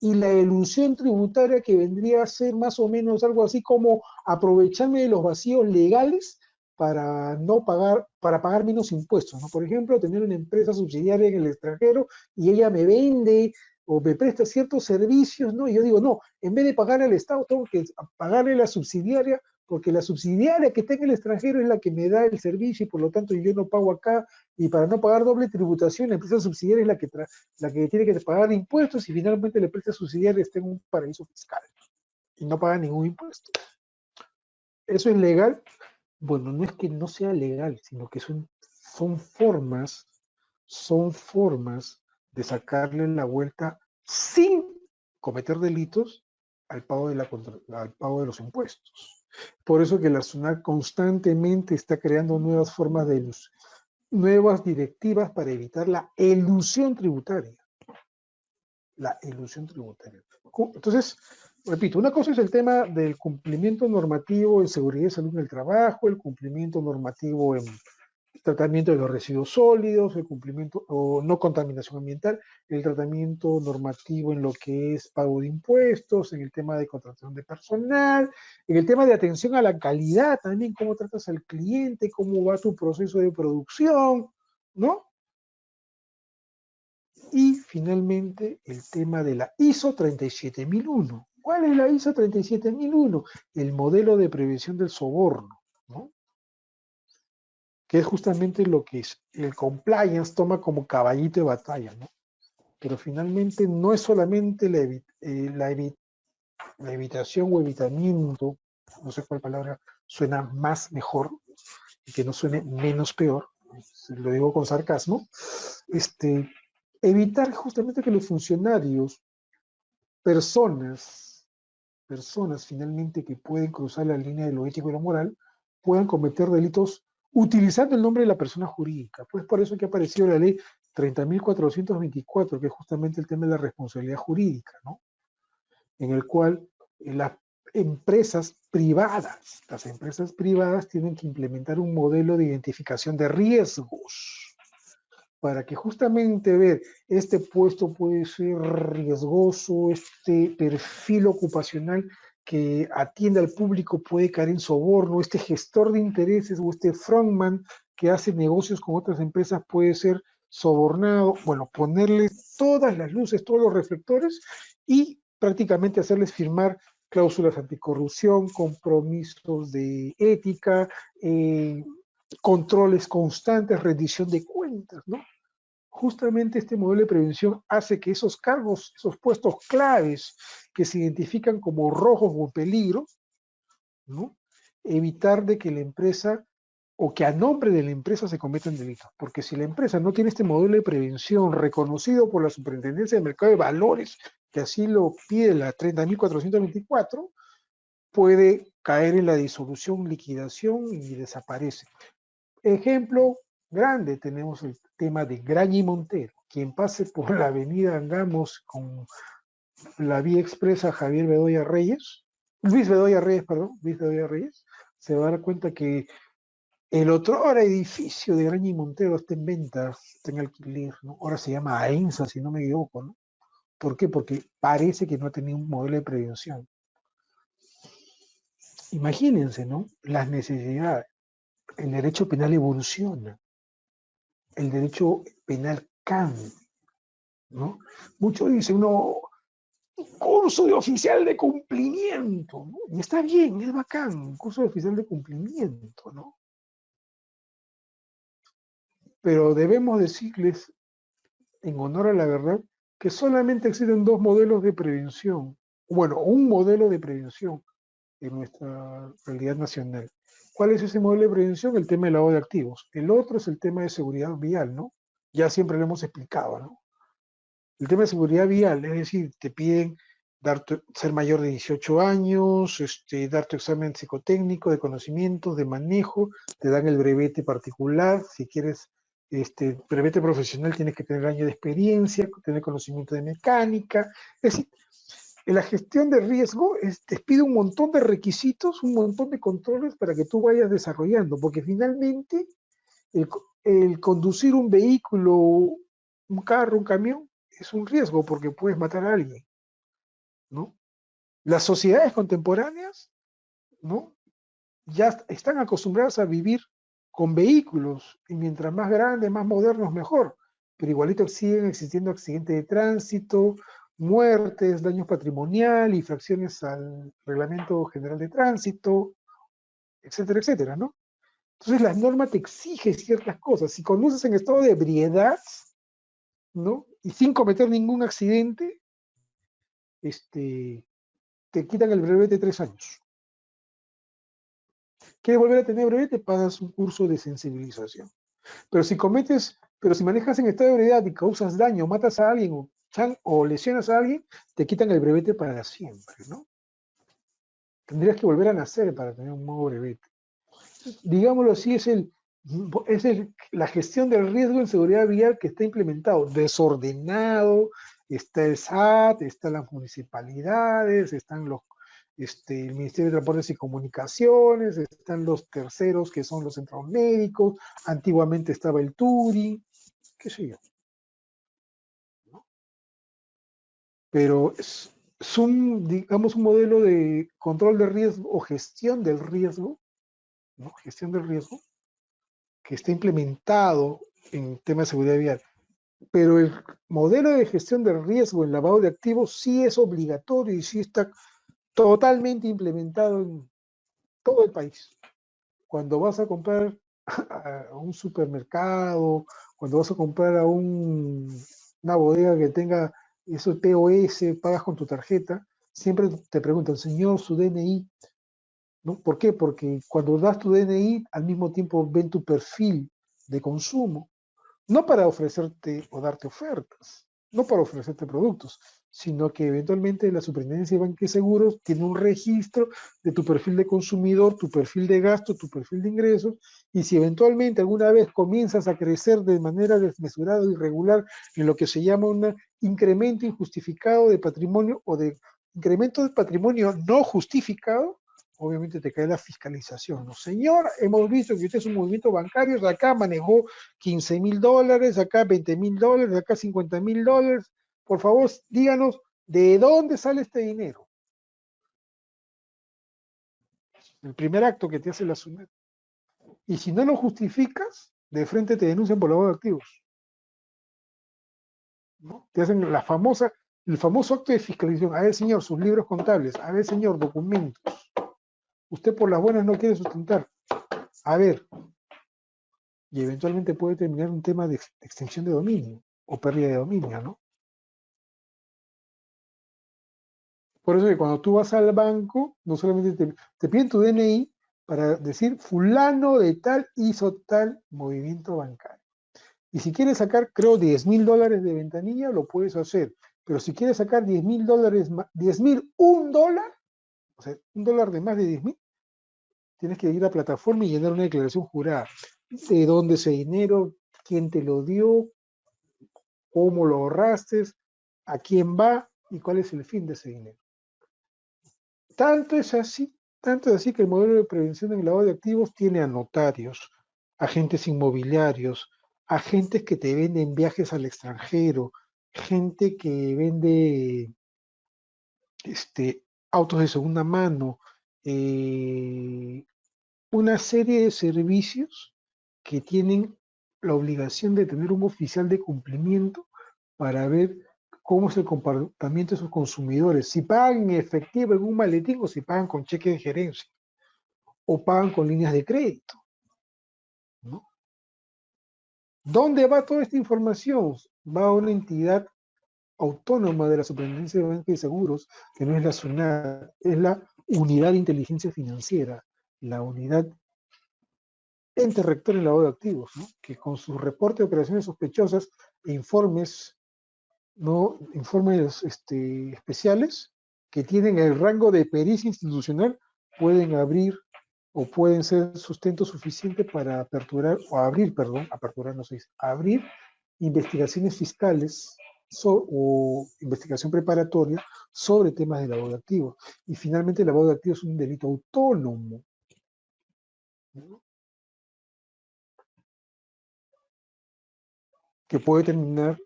y la elusión tributaria que vendría a ser más o menos algo así como aprovecharme de los vacíos legales para no pagar, para pagar menos impuestos, ¿no? Por ejemplo, tener una empresa subsidiaria en el extranjero y ella me vende o me presta ciertos servicios, ¿no? Y yo digo, no, en vez de pagarle al Estado, tengo que pagarle a la subsidiaria, porque la subsidiaria que está en el extranjero es la que me da el servicio y por lo tanto yo no pago acá, y para no pagar doble tributación, la empresa subsidiaria es la que tiene que pagar impuestos y finalmente la empresa subsidiaria está en un paraíso fiscal y no paga ningún impuesto. ¿Eso es legal? Bueno, no es que no sea legal, sino que son son formas de sacarle la vuelta sin cometer delitos al pago de los impuestos. Por eso que la SUNAT constantemente está creando nuevas formas de ilusión, nuevas directivas para evitar la elusión tributaria. La ilusión tributaria. Entonces, repito, una cosa es el tema del cumplimiento normativo en seguridad y salud en el trabajo, el cumplimiento normativo en tratamiento de los residuos sólidos, el cumplimiento o no contaminación ambiental, el tratamiento normativo en lo que es pago de impuestos, en el tema de contratación de personal, en el tema de atención a la calidad también, cómo tratas al cliente, cómo va tu proceso de producción, ¿no? Y finalmente el tema de la ISO 37001. ¿Cuál es la ISO 37001? El modelo de prevención del soborno, ¿no? Que es justamente lo que el compliance toma como caballito de batalla, ¿no? Pero finalmente no es solamente la evitación o evitamiento, no sé cuál palabra suena más mejor y que no suene menos peor, lo digo con sarcasmo, evitar justamente que los funcionarios, personas, personas finalmente que pueden cruzar la línea de lo ético y lo moral, puedan cometer delitos utilizando el nombre de la persona jurídica. Pues por eso que ha aparecido la ley 30.424, que es justamente el tema de la responsabilidad jurídica, ¿no? En el cual las las empresas privadas tienen que implementar un modelo de identificación de riesgos para que justamente ver, este puesto puede ser riesgoso, este perfil ocupacional que atiende al público puede caer en soborno, este gestor de intereses o este frontman que hace negocios con otras empresas puede ser sobornado, bueno, ponerle todas las luces, todos los reflectores y prácticamente hacerles firmar cláusulas anticorrupción, compromisos de ética, controles constantes, rendición de cuentas, ¿no? Justamente este modelo de prevención hace que esos cargos, esos puestos claves que se identifican como rojos o peligro, ¿no? Evitar de que la empresa o que a nombre de la empresa se cometan delitos. Porque si la empresa no tiene este modelo de prevención reconocido por la Superintendencia de Mercado de Valores, que así lo pide la 30.424, puede caer en la disolución, liquidación y desaparece. Ejemplo grande, tenemos el tema de Graña y Montero. Quien pase por la avenida Angamos con la vía expresa Javier Bedoya Reyes, Luis Bedoya Reyes, perdón, Luis Bedoya Reyes, se va a dar cuenta que el otro edificio de Graña y Montero está en venta, está en alquiler, ¿no? Ahora se llama AENSA, si no me equivoco, ¿no? ¿Por qué? Porque parece que no ha tenido un modelo de prevención. Imagínense, ¿no? Las necesidades. El derecho penal evoluciona, el derecho penal cambia, ¿no? Muchos dicen, no, curso de oficial de cumplimiento, ¿no? Y está bien, es bacán, curso de oficial de cumplimiento, ¿no? Pero debemos decirles, en honor a la verdad, que solamente existen dos modelos de prevención, bueno, un modelo de prevención en nuestra realidad nacional. ¿Cuál es ese modelo de prevención? El tema del lavado de activos. El otro es el tema de seguridad vial, ¿no? Ya siempre lo hemos explicado, ¿no? el tema de seguridad vial, es decir, te piden ser mayor de 18 años, dar tu examen psicotécnico de conocimientos, de manejo, te dan el brevete particular, si quieres brevete profesional tienes que tener años de experiencia, tener conocimiento de mecánica, es decir, en la gestión de riesgo te pide un montón de requisitos, un montón de controles para que tú vayas desarrollando, porque finalmente el, el conducir un vehículo, un carro, un camión, es un riesgo porque puedes matar a alguien, ¿no? Las sociedades contemporáneas, ¿no? Ya están acostumbradas a vivir con vehículos, y mientras más grandes, más modernos, mejor. Pero igualito siguen existiendo accidentes de tránsito, muertes, daños patrimonial, infracciones al Reglamento General de Tránsito, etcétera, etcétera, ¿no? Entonces la norma te exige ciertas cosas. Si conduces en estado de ebriedad, ¿no? Y sin cometer ningún accidente, te quitan el brevete de 3 años. ¿Quieres volver a tener brevete? Pagas un curso de sensibilización. Pero si manejas en estado de ebriedad y causas daño, matas a alguien o lesionas a alguien, te quitan el brevete para siempre, ¿no? Tendrías que volver a nacer para tener un nuevo brevete. Digámoslo así, la gestión del riesgo en seguridad vial que está implementado, desordenado, está el SAT, están las municipalidades, están el Ministerio de Transportes y Comunicaciones, están los terceros que son los centros médicos, antiguamente estaba el TURI, qué sé yo, ¿no? Pero es digamos, un modelo de control de riesgo o gestión del riesgo, ¿no? Gestión del riesgo que está implementado en temas de seguridad vial. Pero el modelo de gestión del riesgo en lavado de activos sí es obligatorio y sí está totalmente implementado en todo el país. Cuando vas a comprar a un supermercado, cuando vas a comprar a una bodega que tenga esos POS, pagas con tu tarjeta, siempre te preguntan, señor, su DNI, ¿no? ¿Por qué? Porque cuando das tu DNI, al mismo tiempo ven tu perfil de consumo, no para ofrecerte o darte ofertas, no para ofrecerte productos, sino que eventualmente la Superintendencia de Banca y Seguros tiene un registro de tu perfil de consumidor, tu perfil de gasto, tu perfil de ingresos, y si eventualmente alguna vez comienzas a crecer de manera desmesurada o irregular en lo que se llama un incremento injustificado de patrimonio o de incremento de patrimonio no justificado, obviamente te cae la fiscalización, ¿no? Señor, hemos visto que usted es un movimiento bancario, acá manejó $15,000, acá $20,000, acá $50,000. Por favor, díganos de dónde sale este dinero. El primer acto que te hace la SUNAT. Y si no lo justificas, de frente te denuncian por lavado de activos, ¿no? Te hacen el famoso acto de fiscalización. A ver, señor, sus libros contables. A ver, señor, documentos. Usted por las buenas no quiere sustentar. A ver, y eventualmente puede terminar un tema de extensión de dominio o pérdida de dominio, ¿no? Por eso que cuando tú vas al banco, no solamente te piden tu DNI para decir fulano de tal hizo tal movimiento bancario. Y si quieres sacar, creo, $10,000 de ventanilla, lo puedes hacer. Pero si quieres sacar $10,000, $10,001, o sea, $1 de más de 10,000, tienes que ir a la plataforma y llenar una declaración jurada. ¿De dónde ese dinero? ¿Quién te lo dio? ¿Cómo lo ahorraste? ¿A quién va? ¿Y cuál es el fin de ese dinero? Tanto es así que el modelo de prevención del lavado de activos tiene a notarios, agentes inmobiliarios, agentes que te venden viajes al extranjero, gente que vende autos de segunda mano, una serie de servicios que tienen la obligación de tener un oficial de cumplimiento para ver cómo es el comportamiento de sus consumidores, si pagan en efectivo en un maletín o si pagan con cheque de gerencia o pagan con líneas de crédito, ¿no? ¿Dónde va toda esta información? Va a una entidad autónoma de la Superintendencia de Banca y Seguros, que no es la SUNAT, es la Unidad de Inteligencia Financiera, la unidad ente rector en lavado de activos, ¿no? Que con su reporte de operaciones sospechosas e informes ¿no? Informes especiales que tienen el rango de pericia institucional pueden abrir o pueden ser sustento suficiente para aperturar, o abrir, perdón, aperturar no se dice, abrir investigaciones fiscales o investigación preparatoria sobre temas de lavado de activos. Y finalmente el lavado de activos es un delito autónomo, ¿no? Que puede terminar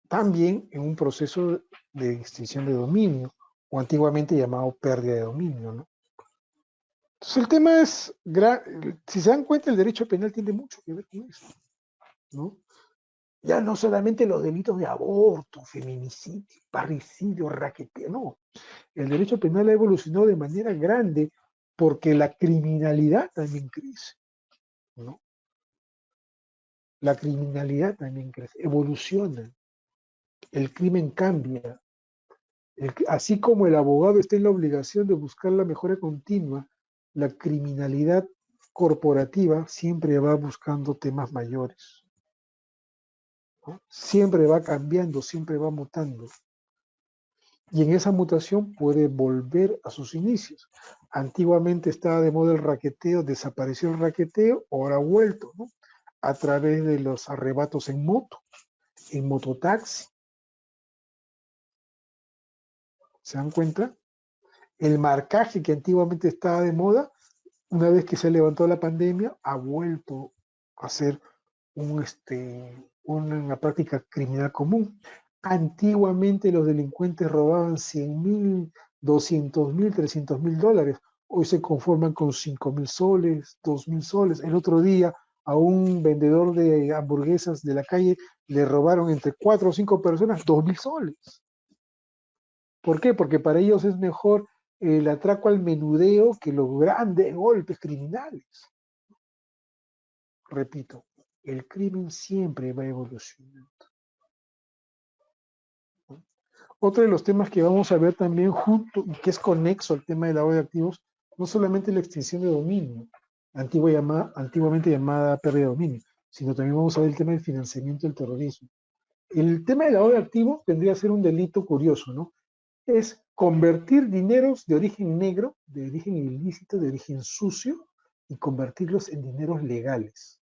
también en un proceso de extinción de dominio, o antiguamente llamado pérdida de dominio, ¿no? Entonces el tema es, si se dan cuenta, el derecho penal tiene mucho que ver con eso, ¿no? Ya no solamente los delitos de aborto, feminicidio, parricidio, raqueteo, no. El derecho penal ha evolucionado de manera grande porque la criminalidad también crece, ¿no? La criminalidad también crece, evoluciona, el crimen cambia. Así como el abogado está en la obligación de buscar la mejora continua, la criminalidad corporativa siempre va buscando temas mayores, ¿no? Siempre va cambiando, siempre va mutando. Y en esa mutación puede volver a sus inicios. Antiguamente estaba de moda el raqueteo, desapareció el raqueteo, ahora ha vuelto, ¿no? A través de los arrebatos en moto, en mototaxi. ¿Se dan cuenta? El marcaje que antiguamente estaba de moda, una vez que se levantó la pandemia, ha vuelto a ser una práctica criminal común. Antiguamente los delincuentes robaban 100.000, 200.000, 300.000 dólares. Hoy se conforman con 5.000 soles, 2.000 soles. El otro día a un vendedor de hamburguesas de la calle le robaron entre 4 o 5 personas 2.000 soles. ¿Por qué? Porque para ellos es mejor el atraco al menudeo que los grandes golpes criminales. Repito, el crimen siempre va evolucionando. Otro de los temas que vamos a ver también junto, que es conexo al tema del lavado de activos, no solamente la extinción de dominio, antiguamente llamada pérdida de dominio, sino también vamos a ver el tema del financiamiento del terrorismo. El tema del lavado de activos tendría que ser un delito curioso, ¿no? Es convertir dineros de origen negro, de origen ilícito, de origen sucio, y convertirlos en dineros legales.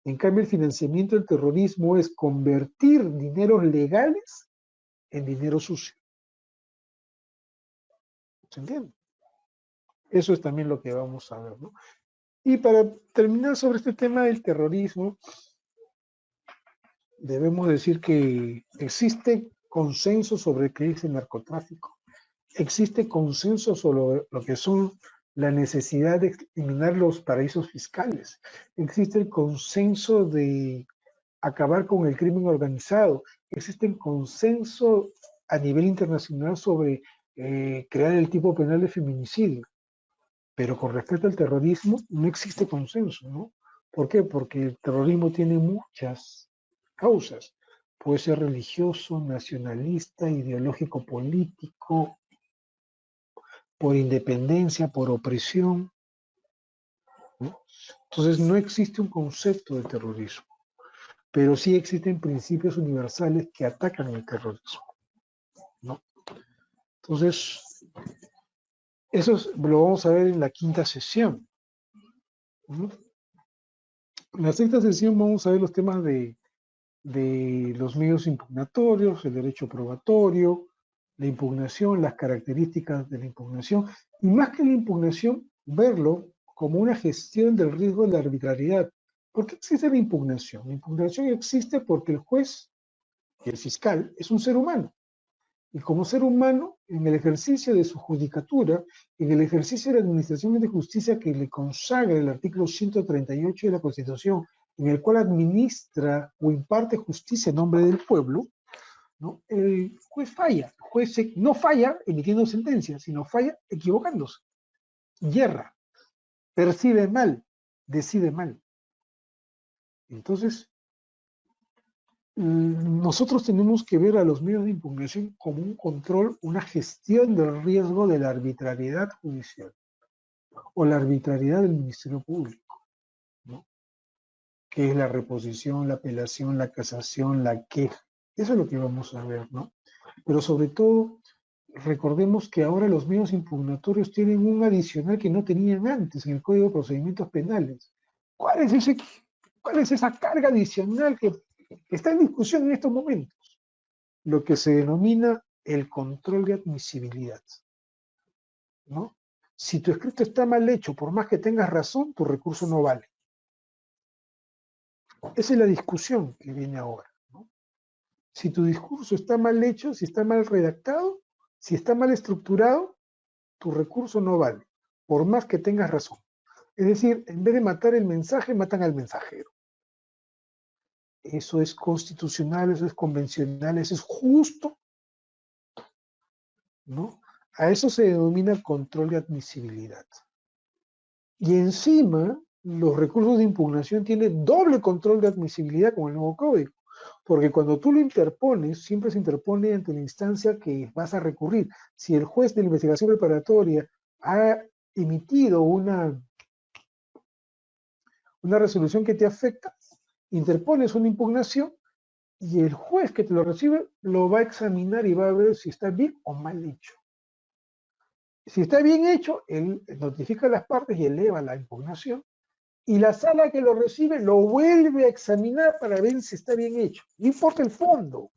En cambio, el financiamiento del terrorismo es convertir dineros legales en dinero sucio. ¿Se entiende? Eso es también lo que vamos a ver, ¿no? Y para terminar sobre este tema del terrorismo, debemos decir que existe consenso sobre qué es el narcotráfico. Existe consenso sobre lo que son la necesidad de eliminar los paraísos fiscales. Existe el consenso de acabar con el crimen organizado. Existe consenso a nivel internacional sobre crear el tipo penal de feminicidio. Pero con respecto al terrorismo no existe consenso, ¿no? ¿Por qué? Porque el terrorismo tiene muchas causas. Puede ser religioso, nacionalista, ideológico político, por independencia, por opresión, ¿no? Entonces no existe un concepto de terrorismo, pero sí existen principios universales que atacan el terrorismo, ¿no? Entonces, lo vamos a ver en la quinta sesión, ¿no? En la sexta sesión vamos a ver los temas de los medios impugnatorios, el derecho probatorio, la impugnación, las características de la impugnación, y más que la impugnación, verlo como una gestión del riesgo de la arbitrariedad. ¿Por qué existe la impugnación? La impugnación existe porque el juez y el fiscal es un ser humano. Y como ser humano, en el ejercicio de su judicatura, en el ejercicio de la administración de justicia que le consagra el artículo 138 de la Constitución, en el cual administra o imparte justicia en nombre del pueblo, ¿no? El juez falla. El juez no falla emitiendo sentencias, sino falla equivocándose. Yerra, percibe mal, decide mal. Entonces, nosotros tenemos que ver a los medios de impugnación como un control, una gestión del riesgo de la arbitrariedad judicial o la arbitrariedad del Ministerio Público, ¿no? Que es la reposición, la apelación, la casación, la queja. Eso es lo que vamos a ver, ¿no? Pero sobre todo, recordemos que ahora los medios impugnatorios tienen un adicional que no tenían antes en el Código de Procedimientos Penales. ¿Cuál es, ese, cuál es esa carga adicional que está en discusión en estos momentos? Lo que se denomina el control de admisibilidad, ¿no? Si tu escrito está mal hecho, por más que tengas razón, tu recurso no vale. Esa es la discusión que viene ahora, ¿no? Si tu discurso está mal hecho, si está mal redactado, si está mal estructurado, tu recurso no vale, por más que tengas razón. Es decir, en vez de matar el mensaje, matan al mensajero. Eso es constitucional, eso es convencional, eso es justo, ¿no? A eso se denomina control de admisibilidad. Y encima, los recursos de impugnación tienen doble control de admisibilidad con el nuevo código. Porque cuando tú lo interpones, siempre se interpone ante la instancia que vas a recurrir. Si el juez de la investigación preparatoria ha emitido una resolución que te afecta, interpones una impugnación y el juez que te lo recibe lo va a examinar y va a ver si está bien o mal hecho. Si está bien hecho, él notifica a las partes y eleva la impugnación, y la sala que lo recibe lo vuelve a examinar para ver si está bien hecho. No importa el fondo,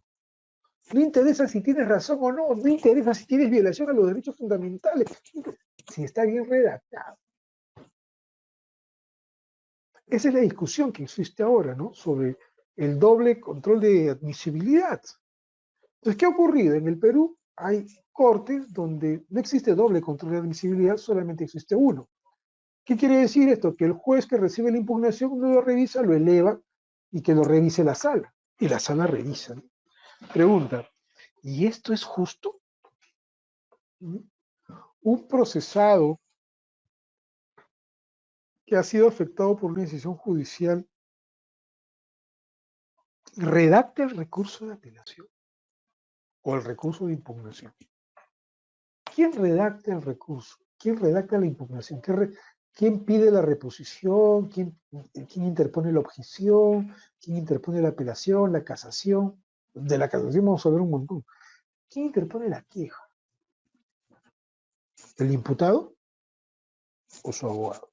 no interesa si tienes razón o no, no interesa si tienes violación a los derechos fundamentales, si está bien redactado. Esa es la discusión que existe ahora, ¿no? Sobre el doble control de admisibilidad. Entonces, ¿qué ha ocurrido? En el Perú hay cortes donde no existe doble control de admisibilidad, solamente existe uno. ¿Qué quiere decir esto? Que el juez que recibe la impugnación no lo revisa, lo eleva y que lo revise la sala. Y la sala revisa. Pregunta, ¿y esto es justo? Un procesado que ha sido afectado por una decisión judicial redacta el recurso de apelación o el recurso de impugnación. ¿Quién redacta el recurso? ¿Quién redacta la impugnación? ¿Quién pide la reposición? ¿Quién interpone la objeción? ¿Quién interpone la apelación, la casación? De la casación vamos a ver un montón. ¿Quién interpone la queja? ¿El imputado o su abogado?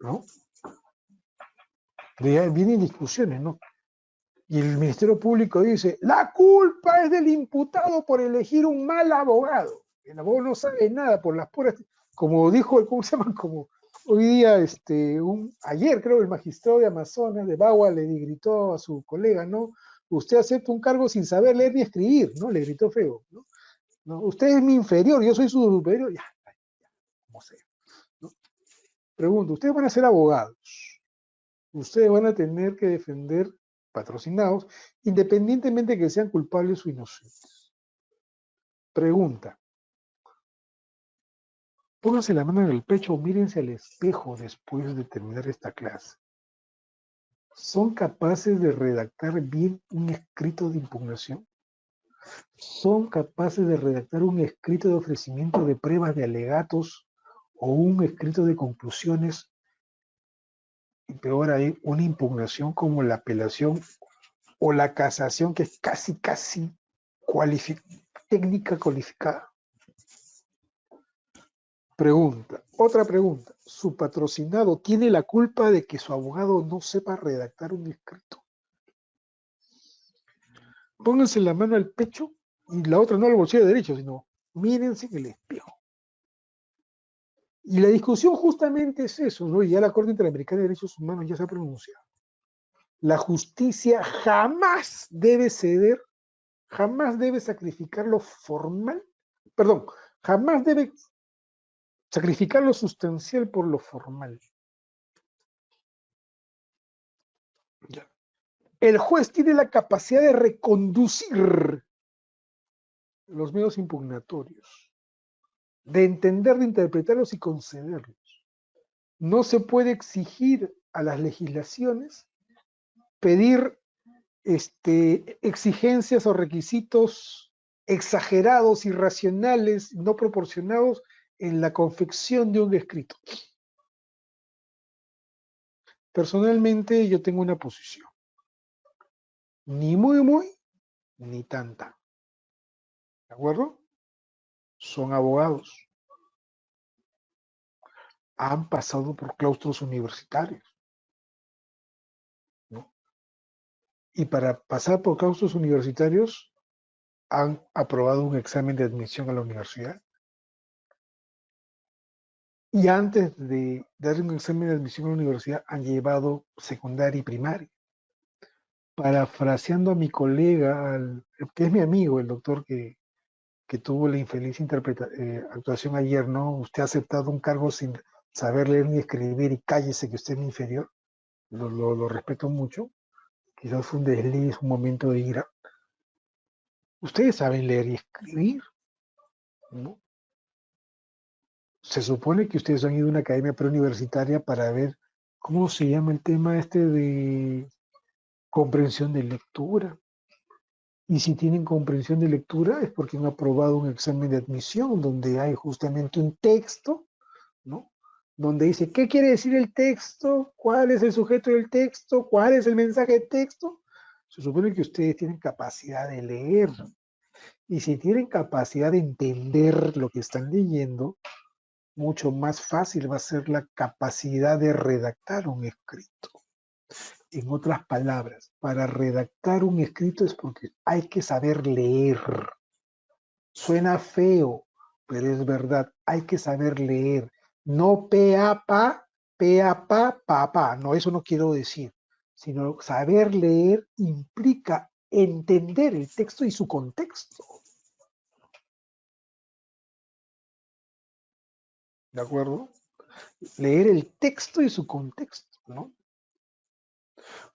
¿No? Vienen discusiones, ¿no? Y el Ministerio Público dice, la culpa es del imputado por elegir un mal abogado. El abogado no sabe nada por las puras, como dijo, ¿cómo se llama? Como hoy día, ayer creo el magistrado de Amazonas, de Bagua, le gritó a su colega, ¿no? Usted acepta un cargo sin saber leer ni escribir, ¿no? Le gritó feo, ¿no? ¿No? Usted es mi inferior, yo soy su superior, ya, como sea, ¿no? Pregunto, ustedes van a ser abogados, ustedes van a tener que defender patrocinados, independientemente de que sean culpables o inocentes. Pregunta. Pónganse la mano en el pecho o mírense al espejo después de terminar esta clase. ¿Son capaces de redactar bien un escrito de impugnación? ¿Son capaces de redactar un escrito de ofrecimiento de pruebas de alegatos o un escrito de conclusiones? Y peor hay una impugnación como la apelación o la casación, que es casi técnica cualificada. Pregunta, otra pregunta. ¿Su patrocinado tiene la culpa de que su abogado no sepa redactar un escrito? Pónganse la mano al pecho y la otra no al bolsillo derecho, sino mírense en el espejo. Y la discusión justamente es eso, ¿no? Y ya la Corte Interamericana de Derechos Humanos ya se ha pronunciado. La justicia jamás debe ceder, jamás debe sacrificar lo formal, perdón, jamás debe sacrificar lo sustancial por lo formal. Ya. El juez tiene la capacidad de reconducir los medios impugnatorios, de entender, de interpretarlos y concederlos. No se puede exigir a las legislaciones pedir exigencias o requisitos exagerados, irracionales, no proporcionados en la confección de un escrito. Personalmente yo tengo una posición. Ni muy, ni tanta. ¿De acuerdo? Son abogados. Han pasado por claustros universitarios, ¿no? Y para pasar por claustros universitarios han aprobado un examen de admisión a la universidad. Y antes de dar un examen de admisión a la universidad han llevado secundaria y primaria. Parafraseando a mi colega, que es mi amigo, el doctor que tuvo la infeliz actuación ayer, ¿no? Usted ha aceptado un cargo sin saber leer ni escribir y cállese que usted es mi inferior. Lo respeto mucho. Quizás fue un desliz, un momento de ira. Ustedes saben leer y escribir, ¿no? Se supone que ustedes han ido a una academia preuniversitaria para ver cómo se llama el tema este de comprensión de lectura. Y si tienen comprensión de lectura es porque han aprobado un examen de admisión donde hay justamente un texto, ¿no? Donde dice, ¿qué quiere decir el texto? ¿Cuál es el sujeto del texto? ¿Cuál es el mensaje del texto? Se supone que ustedes tienen capacidad de leer. Y si tienen capacidad de entender lo que están leyendo, mucho más fácil va a ser la capacidad de redactar un escrito. En otras palabras, para redactar un escrito es porque hay que saber leer. Suena feo, pero es verdad, hay que saber leer. No pa, no, eso no quiero decir, sino saber leer implica entender el texto y su contexto. ¿De acuerdo? Leer el texto y su contexto, ¿no?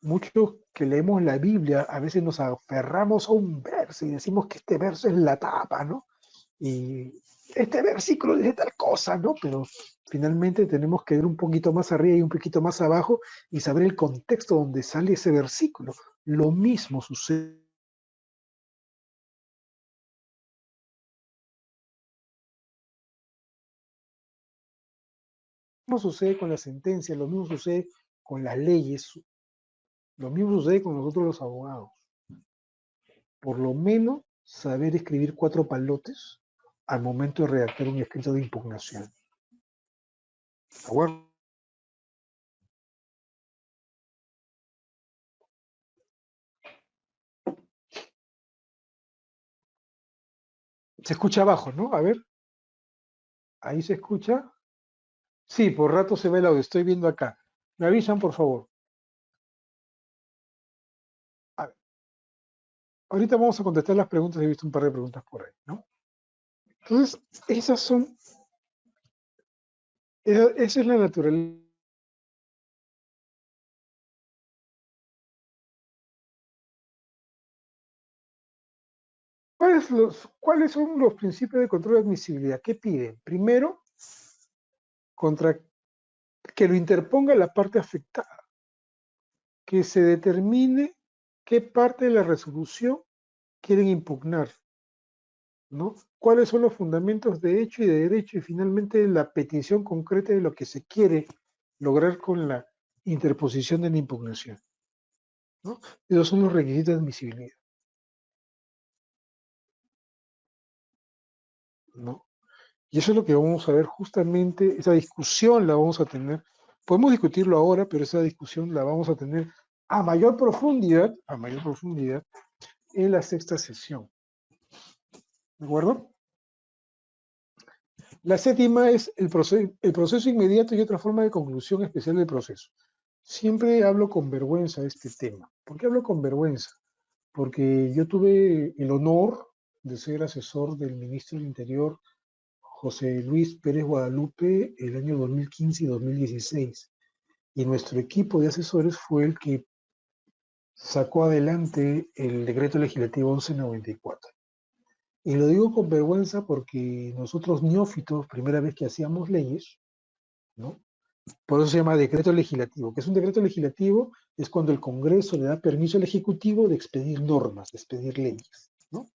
Muchos que leemos la Biblia a veces nos aferramos a un verso y decimos que este verso es la tapa, ¿no? Y este versículo dice tal cosa, ¿no? Pero finalmente tenemos que ir un poquito más arriba y un poquito más abajo y saber el contexto donde sale ese versículo. Lo mismo sucede con la sentencia, lo mismo sucede con las leyes, lo mismo sucede con nosotros los abogados. Por lo menos saber escribir 4 palotes al momento de redactar un escrito de impugnación. ¿De acuerdo? Se escucha abajo, ¿no? A ver, ahí se escucha. Sí, por rato se ve el audio, estoy viendo acá. Me avisan, por favor. A ver, ahorita vamos a contestar las preguntas, he visto un par de preguntas por ahí, ¿no? Entonces, esa es la naturaleza. ¿Cuáles son los principios de control de admisibilidad? ¿Qué piden? Primero, contra que lo interponga la parte afectada, que se determine qué parte de la resolución quieren impugnar, ¿no? ¿Cuáles son los fundamentos de hecho y de derecho? Y finalmente la petición concreta de lo que se quiere lograr con la interposición de la impugnación, ¿no? Esos son los requisitos de admisibilidad, ¿no? Y eso es lo que vamos a ver justamente, esa discusión la vamos a tener. Podemos discutirlo ahora, pero esa discusión la vamos a tener a mayor profundidad en la sexta sesión. ¿De acuerdo? La séptima es el proceso inmediato y otra forma de conclusión especial del proceso. Siempre hablo con vergüenza de este tema. ¿Por qué hablo con vergüenza? Porque yo tuve el honor de ser asesor del ministro del Interior, José Luis Pérez Guadalupe, el año 2015 y 2016. Y nuestro equipo de asesores fue el que sacó adelante el decreto legislativo 1194. Y lo digo con vergüenza porque nosotros neófitos, primera vez que hacíamos leyes, ¿no? Por eso se llama decreto legislativo. ¿Qué es un decreto legislativo? Es cuando el Congreso le da permiso al Ejecutivo de expedir normas, de expedir leyes, ¿no?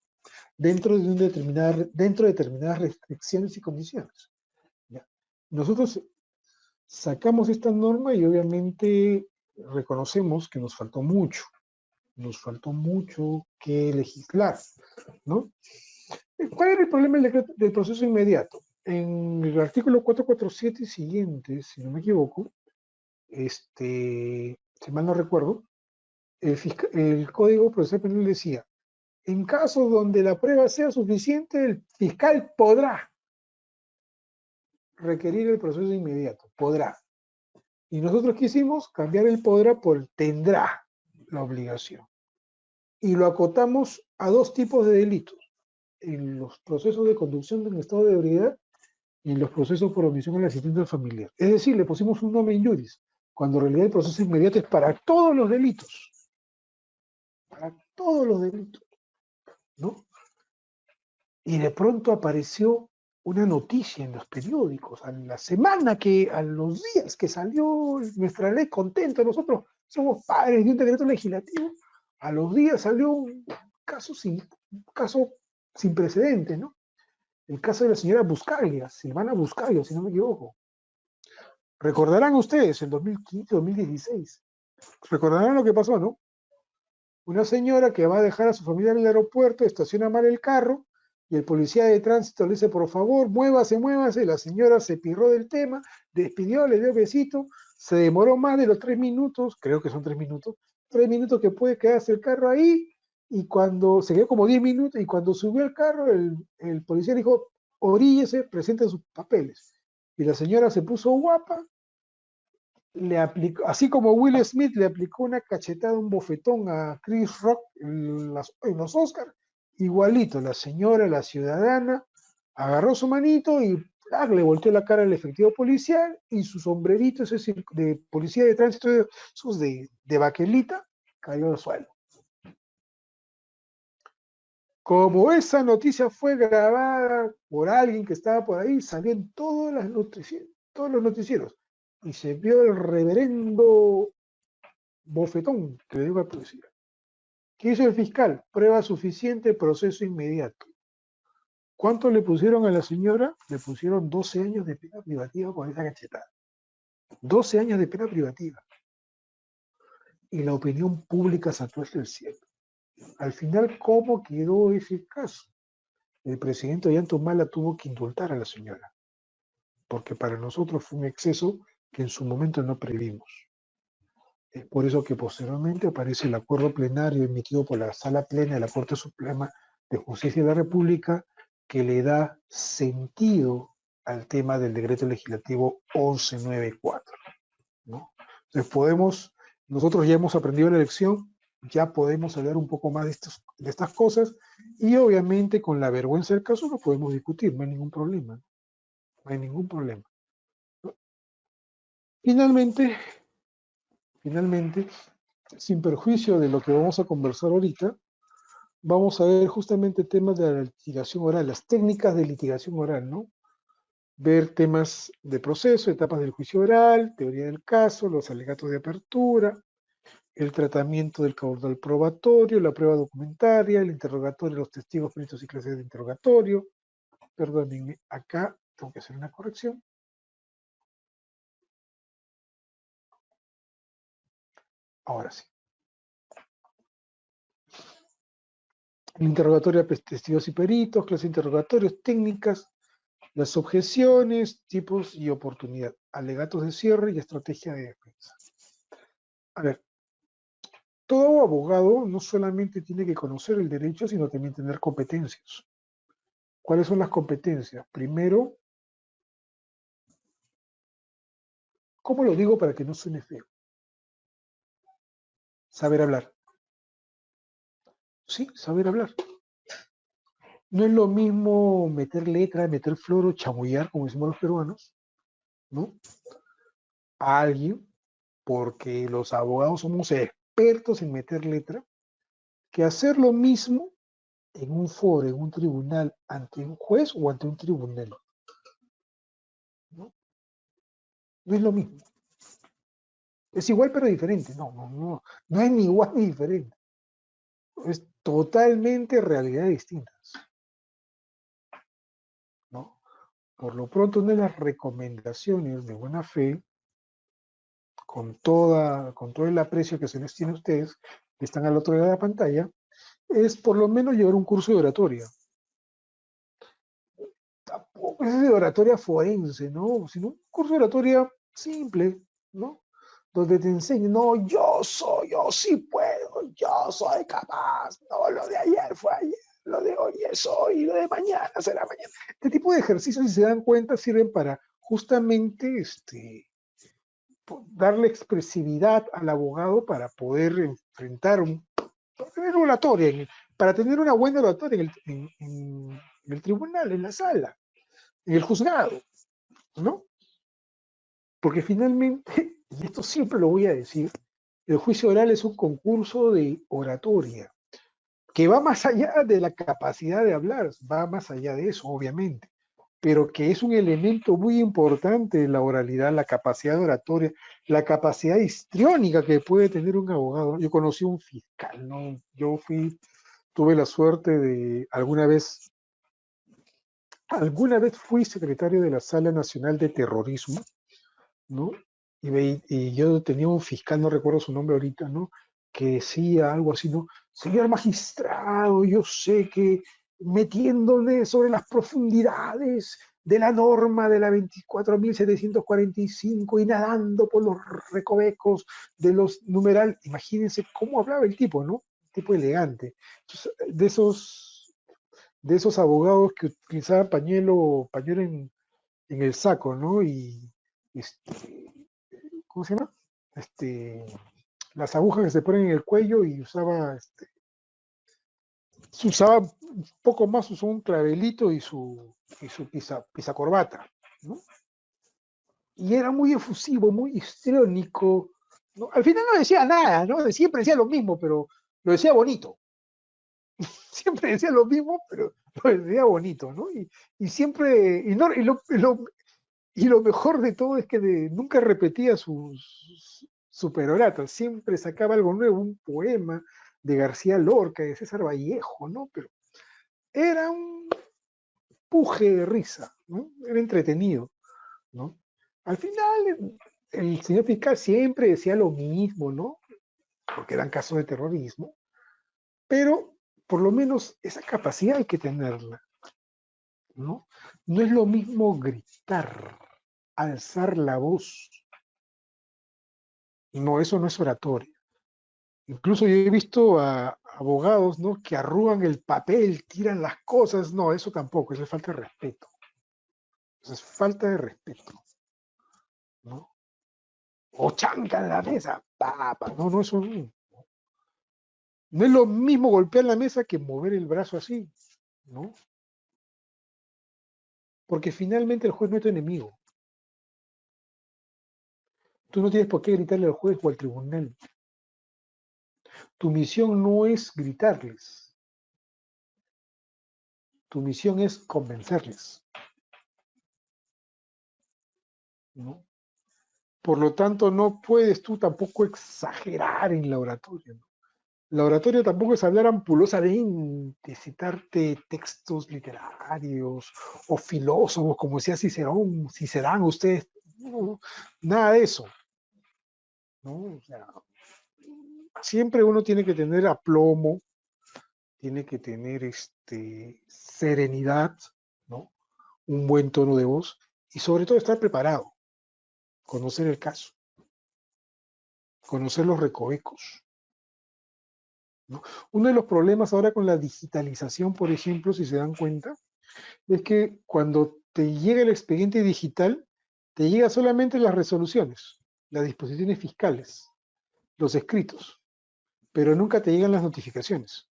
Dentro de determinadas restricciones y condiciones. ¿Ya? Nosotros sacamos esta norma y obviamente reconocemos que nos faltó mucho, nos faltó mucho que legislar, ¿no? ¿Cuál era el problema del proceso inmediato? En el artículo 447 siguiente, si no me equivoco, si mal no recuerdo, el Código Procesal Penal decía, en casos donde la prueba sea suficiente, el fiscal podrá requerir el proceso inmediato, podrá. Y nosotros quisimos cambiar el podrá por tendrá la obligación. Y lo acotamos a dos tipos de delitos, en los procesos de conducción de un estado de ebriedad y en los procesos por omisión al asistente familiar. Es decir, le pusimos un nomen juris, cuando en realidad el proceso inmediato es para todos los delitos. Para todos los delitos, ¿no? Y de pronto apareció una noticia en los periódicos, a la semana a los días que salió nuestra ley, contento, nosotros somos padres de un decreto legislativo, a los días salió un caso sin precedentes, ¿no? El caso de la señora Buscaglia, Silvana Buscaglia, si no me equivoco. Recordarán ustedes, en 2015, 2016, recordarán lo que pasó, ¿no? Una señora que va a dejar a su familia en el aeropuerto, estaciona mal el carro, y el policía de tránsito le dice, por favor, muévase, muévase. La señora se pirró del tema, despidió, le dio besito, se demoró más de los 3 minutos, creo que son 3 minutos que puede quedarse el carro ahí, y cuando se quedó como 10 minutos, y cuando subió el carro, el policía dijo, oríllese, presente sus papeles. Y la señora se puso guapa, le aplicó, así como Will Smith le aplicó una cachetada, un bofetón a Chris Rock en los Oscars, igualito, la señora, la ciudadana, agarró su manito y le volteó la cara al efectivo policial y su sombrerito, ese de policía de tránsito, esos de baquelita, cayó al suelo. Como esa noticia fue grabada por alguien que estaba por ahí, salió en todos los noticieros. Y se vio el reverendo bofetón que le dio al policía. ¿Qué hizo el fiscal? Prueba suficiente, proceso inmediato. ¿Cuánto le pusieron a la señora? Le pusieron 12 años de pena privativa por esa cachetada. 12 años de pena privativa. Y la opinión pública saltó hasta el cielo. Al final, ¿cómo quedó ese caso? El presidente Ollanta tuvo que indultar a la señora, porque para nosotros fue un exceso que en su momento no previmos. Es por eso que posteriormente aparece el acuerdo plenario emitido por la Sala Plena de la Corte Suprema de Justicia de la República que le da sentido al tema del decreto legislativo 1194, ¿no? Entonces nosotros ya hemos aprendido la lección, ya podemos hablar un poco más de estas cosas y obviamente con la vergüenza del caso lo podemos discutir, no hay ningún problema, no hay ningún problema. Finalmente, sin perjuicio de lo que vamos a conversar ahorita, vamos a ver justamente temas de la litigación oral, las técnicas de litigación oral, ¿no? Ver temas de proceso, etapas del juicio oral, teoría del caso, los alegatos de apertura, el tratamiento del caudal probatorio, la prueba documentaria, el interrogatorio de los testigos, peritos y clases de interrogatorio. Perdónenme, acá tengo que hacer una corrección. Ahora sí. El interrogatorio de testigos y peritos, clases de interrogatorios, técnicas, las objeciones, tipos y oportunidad, alegatos de cierre y estrategia de defensa. A ver, todo abogado no solamente tiene que conocer el derecho, sino también tener competencias. ¿Cuáles son las competencias? Primero, ¿cómo lo digo para que no suene feo? Saber hablar. Sí, saber hablar. No es lo mismo meter letra, meter floro, chamullar, como decimos los peruanos, ¿no? A alguien, porque los abogados somos expertos en meter letra, que hacer lo mismo en un foro, en un tribunal, ante un juez o ante un tribunal. ¿No? No es lo mismo. Es igual pero diferente. No es ni igual ni diferente. Es totalmente realidades distintas. ¿No? Por lo pronto, una de las recomendaciones de buena fe, con todo el aprecio que se les tiene a ustedes, que están al otro lado de la pantalla, es por lo menos llevar un curso de oratoria. Tampoco es de oratoria forense, ¿no? Sino un curso de oratoria simple, ¿no? Donde te enseñan, no, yo soy, yo sí puedo, yo soy capaz, no, lo de ayer fue ayer, lo de hoy es hoy, lo de mañana será mañana. Este tipo de ejercicios, si se dan cuenta, sirven para justamente darle expresividad al abogado para poder enfrentar para tener oratoria, para tener una buena oratoria en el tribunal, en la sala, en el juzgado, ¿no? Porque finalmente, y esto siempre lo voy a decir, el juicio oral es un concurso de oratoria, que va más allá de la capacidad de hablar, va más allá de eso, obviamente, pero que es un elemento muy importante de la oralidad, la capacidad de oratoria, la capacidad histriónica que puede tener un abogado. Yo conocí a un fiscal, ¿no? Tuve la suerte de alguna vez fui secretario de la Sala Nacional de Terrorismo, ¿no? Y yo tenía un fiscal, no recuerdo su nombre ahorita, ¿no? Que decía algo así, ¿no? Señor magistrado, yo sé que metiéndole sobre las profundidades de la norma de la 24.745 y nadando por los recovecos de los numerales, imagínense cómo hablaba el tipo, ¿no? Un tipo elegante. Entonces, de esos abogados que utilizaban pañuelo en el saco, ¿no? Y este, ¿cómo se llama? Este, las agujas que se ponen en el cuello y se usaba un poco más, usó un clavelito y su pisa corbata, ¿no? Y era muy efusivo, muy histriónico, ¿no? Al final no decía nada, ¿no? Siempre decía lo mismo, pero lo decía bonito. Siempre decía lo mismo, pero lo decía bonito, ¿no? Y siempre, y, no, y lo mejor de todo es que nunca repetía su perorata, siempre sacaba algo nuevo, un poema de García Lorca, de César Vallejo, ¿no? Pero era un puje de risa, ¿no? Era entretenido, ¿no? Al final, el señor fiscal siempre decía lo mismo, ¿no? Porque eran casos de terrorismo, pero por lo menos esa capacidad hay que tenerla, ¿no? No es lo mismo gritar, alzar la voz. No, eso no es oratoria. Incluso yo he visto a abogados, ¿no? Que arrugan el papel, tiran las cosas. No, eso tampoco, eso es falta de respeto. Eso es falta de respeto, ¿no? O chanca en la mesa, papa. No, no, eso no. No es lo mismo golpear la mesa que mover el brazo así, ¿no? Porque finalmente el juez no es tu enemigo. Tú no tienes por qué gritarle al juez o al tribunal. Tu misión no es gritarles. Tu misión es convencerles, ¿no? Por lo tanto, no puedes tú tampoco exagerar en la oratoria, ¿no? La oratoria tampoco es hablar ampulosamente, citarte textos literarios o filósofos, como decía Cicerón, Cicerán, ustedes, no, nada de eso, ¿no? O sea, siempre uno tiene que tener aplomo, tiene que tener serenidad, ¿no? Un buen tono de voz y sobre todo estar preparado, conocer el caso, conocer los recovecos, ¿no? Uno de los problemas ahora con la digitalización, por ejemplo, si se dan cuenta, es que cuando te llega el expediente digital, te llega solamente las resoluciones, las disposiciones fiscales, los escritos, pero nunca te llegan las notificaciones,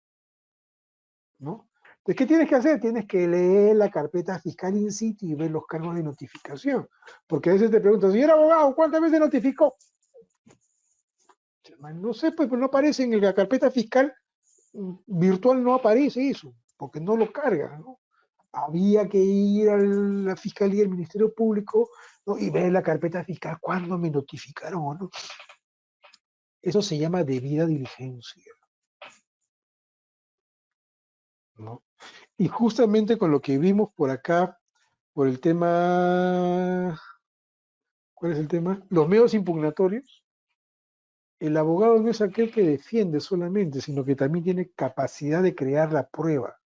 ¿no? Entonces, ¿qué tienes que hacer? Tienes que leer la carpeta fiscal in situ y ver los cargos de notificación, porque a veces te preguntan, señor abogado, ¿cuántas veces notificó? No sé, pues no aparece en la carpeta fiscal virtual, no aparece eso, porque no lo carga, ¿no? Había que ir a la fiscalía del Ministerio Público, ¿no? Y ver la carpeta fiscal cuándo me notificaron, ¿no? Eso se llama debida diligencia, ¿no? Y justamente con lo que vimos por acá, por el tema, ¿cuál es el tema? Los medios impugnatorios, El abogado no es aquel que defiende solamente, sino que también tiene capacidad de crear la prueba.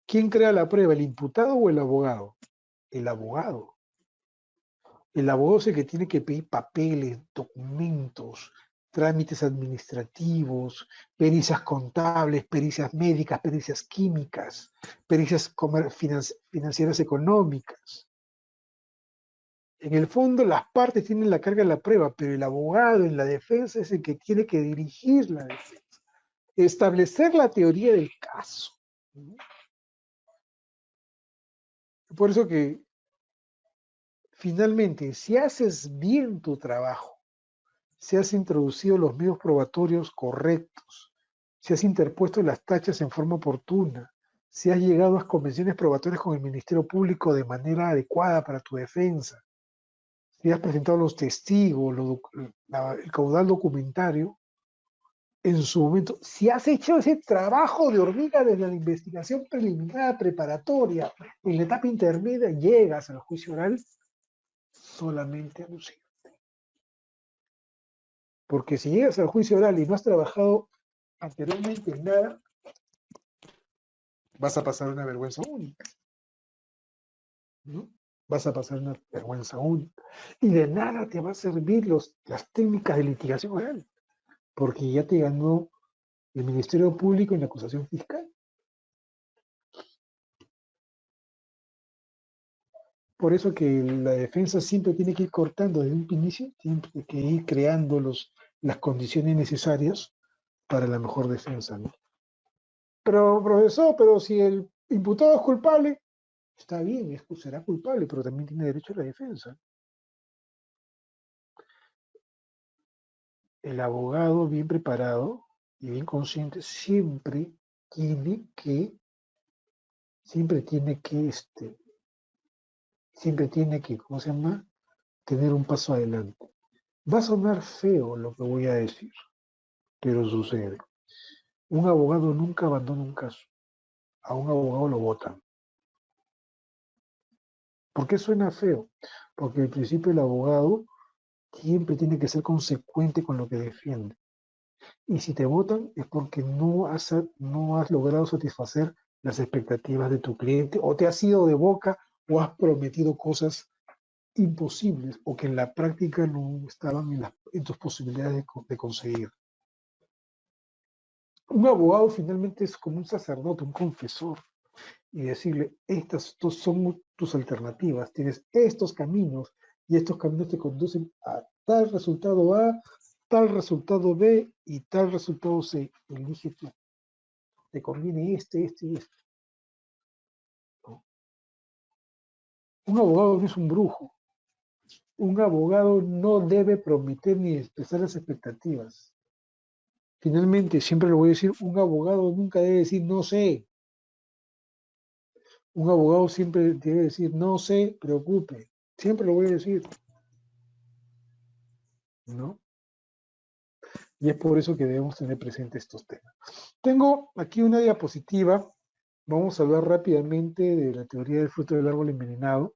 ¿Quién crea la prueba, el imputado o el abogado? El abogado. El abogado es el que tiene que pedir papeles, documentos, trámites administrativos, pericias contables, pericias médicas, pericias químicas, pericias financieras económicas. En el fondo, las partes tienen la carga de la prueba, pero el abogado en la defensa es el que tiene que dirigir la defensa, establecer la teoría del caso. Por eso que, finalmente, si haces bien tu trabajo, si has introducido los medios probatorios correctos, si has interpuesto las tachas en forma oportuna, si has llegado a convenciones probatorias con el Ministerio Público de manera adecuada para tu defensa, si has presentado los testigos, el caudal documentario, en su momento, si has hecho ese trabajo de hormiga desde la investigación preliminar, preparatoria, en la etapa intermedia, llegas al juicio oral solamente a lucir. Porque si llegas al juicio oral y no has trabajado anteriormente en nada, vas a pasar una vergüenza única, ¿no? Vas a pasar una vergüenza única. Y de nada te va a servir las técnicas de litigación oral, porque ya te ganó el Ministerio Público en la acusación fiscal. Por eso que la defensa siempre tiene que ir cortando desde un inicio, tiene que ir creando las condiciones necesarias para la mejor defensa, ¿no? Pero, profesor, pero si el imputado es culpable, está bien, será culpable, pero también tiene derecho a la defensa. El abogado bien preparado y bien consciente tiene que, siempre tiene que, siempre tiene que, ¿cómo se llama? Tener un paso adelante. Va a sonar feo lo que voy a decir, pero sucede. Un abogado nunca abandona un caso. A un abogado lo votan. ¿Por qué suena feo? Porque al principio el abogado siempre tiene que ser consecuente con lo que defiende. Y si te votan es porque no has logrado satisfacer las expectativas de tu cliente o te has ido de boca o has prometido cosas imposibles o que en la práctica no estaban en tus posibilidades de conseguir. Un abogado finalmente es como un sacerdote, un confesor, y decirle, estas son tus alternativas, tienes estos caminos y estos caminos te conducen a tal resultado A, tal resultado B y tal resultado C. Elige tú. Te conviene este y este. ¿No? Un abogado no es un brujo. Un abogado no debe prometer ni expresar las expectativas. Finalmente, siempre lo voy a decir, un abogado nunca debe decir no sé. Un abogado siempre debe decir no se preocupe. Siempre lo voy a decir. ¿No? Y es por eso que debemos tener presente estos temas. Tengo aquí una diapositiva. Vamos a hablar rápidamente de la teoría del fruto del árbol envenenado,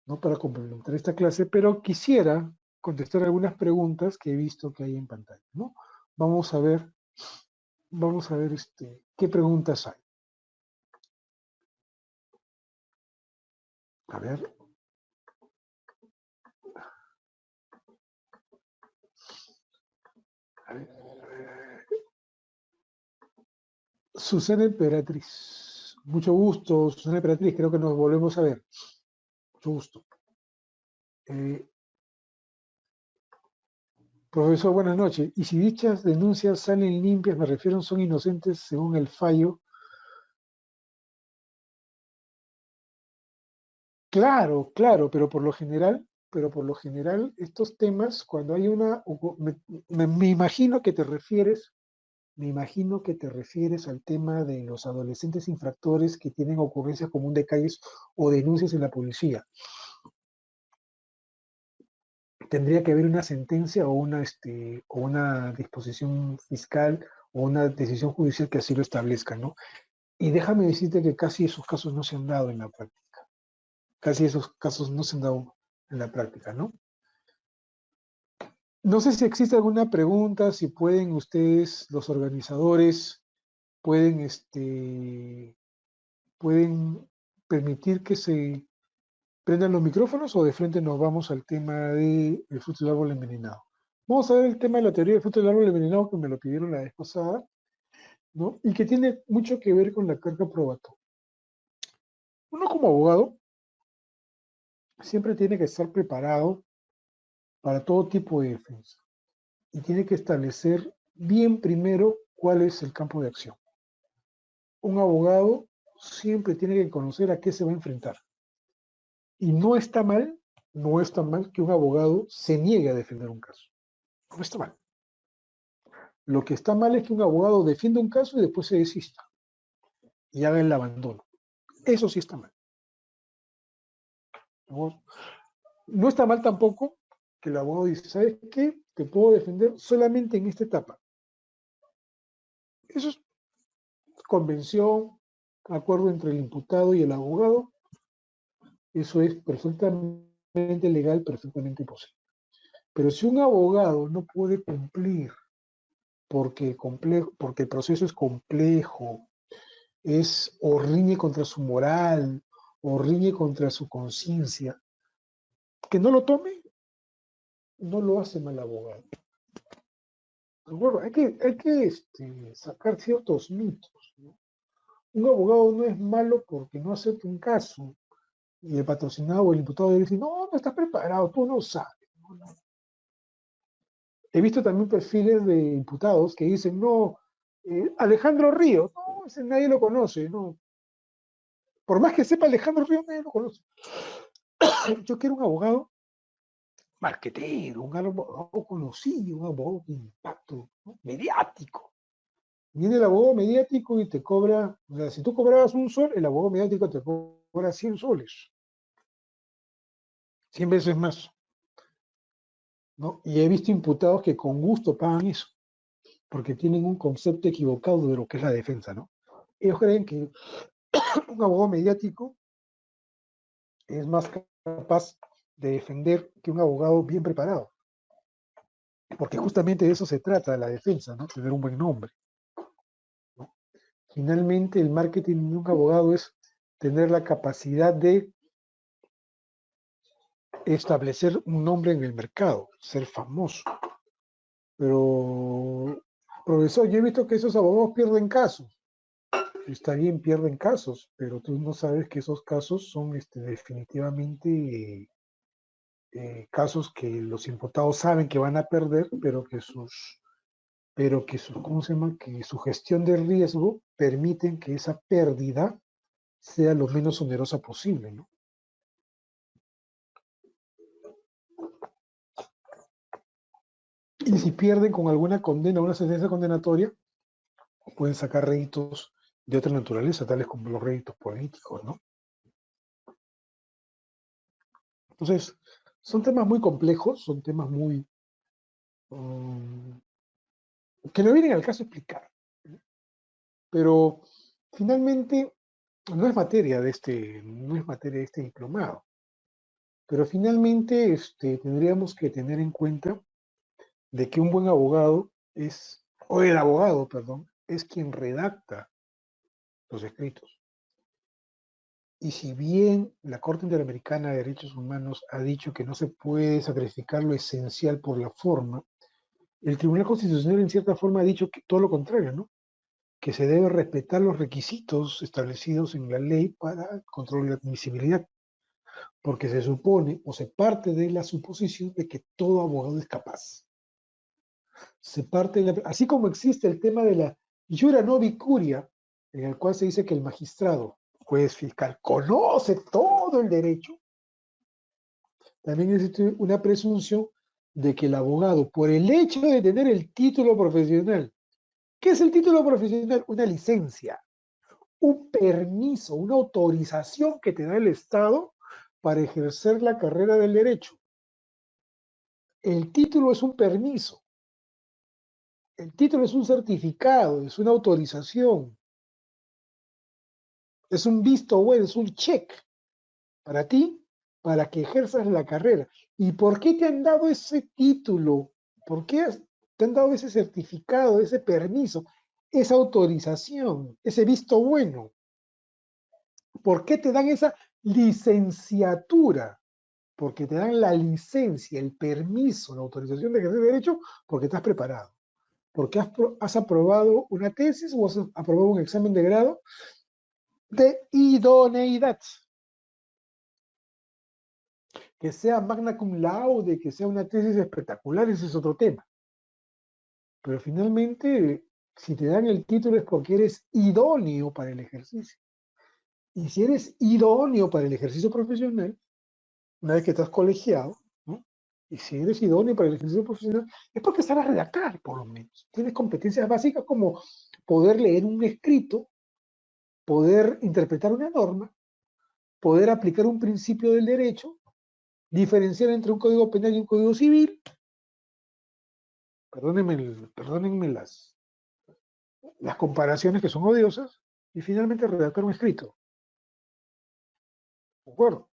¿no? Para complementar esta clase, pero quisiera contestar algunas preguntas que he visto que hay en pantalla, ¿no? Vamos a ver qué preguntas hay. A ver. A ver. Susana Emperatriz. Mucho gusto, Susana Emperatriz. Creo que nos volvemos a ver. Mucho gusto. Profesor, buenas noches. Y si dichas denuncias salen limpias, me refiero, son inocentes según el fallo. Claro, claro, pero por lo general, estos temas, cuando hay me imagino que te refieres, me imagino que te refieres al tema de los adolescentes infractores que tienen ocurrencias común de calles o denuncias en la policía. Tendría que haber una sentencia o una disposición fiscal o una decisión judicial que así lo establezca, ¿no? Y déjame decirte que casi esos casos no se han dado en la práctica. Casi esos casos no se han dado en la práctica, ¿no? No sé si existe alguna pregunta, si pueden ustedes, los organizadores, pueden, pueden permitir que se prendan los micrófonos o de frente nos vamos al tema del fruto del árbol envenenado. Vamos a ver el tema de la teoría del fruto del árbol envenenado que me lo pidieron la vez pasada, ¿no? Y que tiene mucho que ver con la carga probatoria. Uno como abogado siempre tiene que estar preparado para todo tipo de defensa y tiene que establecer bien primero cuál es el campo de acción. Un abogado siempre tiene que conocer a qué se va a enfrentar. Y no está mal, no está mal que un abogado se niegue a defender un caso. No está mal. Lo que está mal es que un abogado defienda un caso y después se desista y haga el abandono. Eso sí está mal. No está mal tampoco que el abogado dice, ¿sabes qué? Te puedo defender solamente en esta etapa. Eso es convención, acuerdo entre el imputado y el abogado. Eso es perfectamente legal, perfectamente posible. Pero si un abogado no puede cumplir porque el proceso es complejo, es o riñe contra su moral, o riñe contra su conciencia, que no lo tome, no lo hace mal abogado. Bueno, hay que sacar ciertos mitos, ¿no? Un abogado no es malo porque no acepta un caso y el patrocinado o el imputado le dice, no, no estás preparado, tú no sabes. No, no. He visto también perfiles de imputados que dicen, no, Alejandro Ríos, no, ese nadie lo conoce, no. Por más que sepa Alejandro Ríos, nadie lo conoce. Yo quiero un abogado marquetero, un abogado conocido, un abogado de impacto, ¿no? Mediático. Viene el abogado mediático y te cobra, o sea, si tú cobrabas un sol, el abogado mediático te cobra 100 soles, 100 veces más, ¿no? Y he visto imputados que con gusto pagan eso, porque tienen un concepto equivocado de lo que es la defensa, ¿no? Ellos creen que un abogado mediático es más capaz de defender que un abogado bien preparado, porque justamente de eso se trata la defensa, ¿no? Tener un buen nombre, ¿no? Finalmente, el marketing de un abogado es tener la capacidad de establecer un nombre en el mercado, ser famoso. Pero, profesor, yo he visto que esos abogados pierden casos. Está bien, pierden casos, pero tú no sabes que esos casos son definitivamente casos que los imputados saben que van a perder, ¿cómo se llama? Que su gestión de riesgo permiten que esa pérdida sea lo menos onerosa posible, ¿no? Y si pierden con alguna condena, una sentencia condenatoria, pueden sacar réditos de otra naturaleza, tales como los réditos políticos, ¿no? Entonces, son temas muy complejos, son temas muy que no vienen al caso explicar, ¿no? Pero finalmente no es materia de este diplomado, pero finalmente tendríamos que tener en cuenta de que un buen abogado o el abogado, perdón, es quien redacta los escritos. Y si bien la Corte Interamericana de Derechos Humanos ha dicho que no se puede sacrificar lo esencial por la forma, el Tribunal Constitucional en cierta forma ha dicho que todo lo contrario, ¿no? Que se debe respetar los requisitos establecidos en la ley para el control de la admisibilidad, porque se supone o se parte de la suposición de que todo abogado es capaz. Así como existe el tema de la iura novi curia, en el cual se dice que el magistrado, juez fiscal, conoce todo el derecho, también existe una presunción de que el abogado, por el hecho de tener el título profesional, ¿qué es el título profesional? Una licencia, un permiso, una autorización que te da el Estado para ejercer la carrera del derecho. El título es un permiso, el título es un certificado, es una autorización, es un visto bueno, es un check para ti, para que ejerzas la carrera. ¿Y por qué te han dado ese título? ¿Por qué te han dado ese certificado, ese permiso, esa autorización, ese visto bueno? ¿Por qué te dan esa licenciatura? Porque te dan la licencia, el permiso, la autorización de ejercer derecho, porque estás preparado. Porque has aprobado una tesis o has aprobado un examen de grado de idoneidad. Que sea magna cum laude, que sea una tesis espectacular, ese es otro tema. Pero finalmente, si te dan el título es porque eres idóneo para el ejercicio. Y si eres idóneo para el ejercicio profesional, una vez que estás colegiado, ¿no? Y si eres idóneo para el ejercicio profesional, es porque sabes redactar, por lo menos. Tienes competencias básicas como poder leer un escrito, poder interpretar una norma, poder aplicar un principio del derecho, diferenciar entre un código penal y un código civil. Perdónenme las comparaciones que son odiosas, y finalmente redactar un escrito. ¿De acuerdo?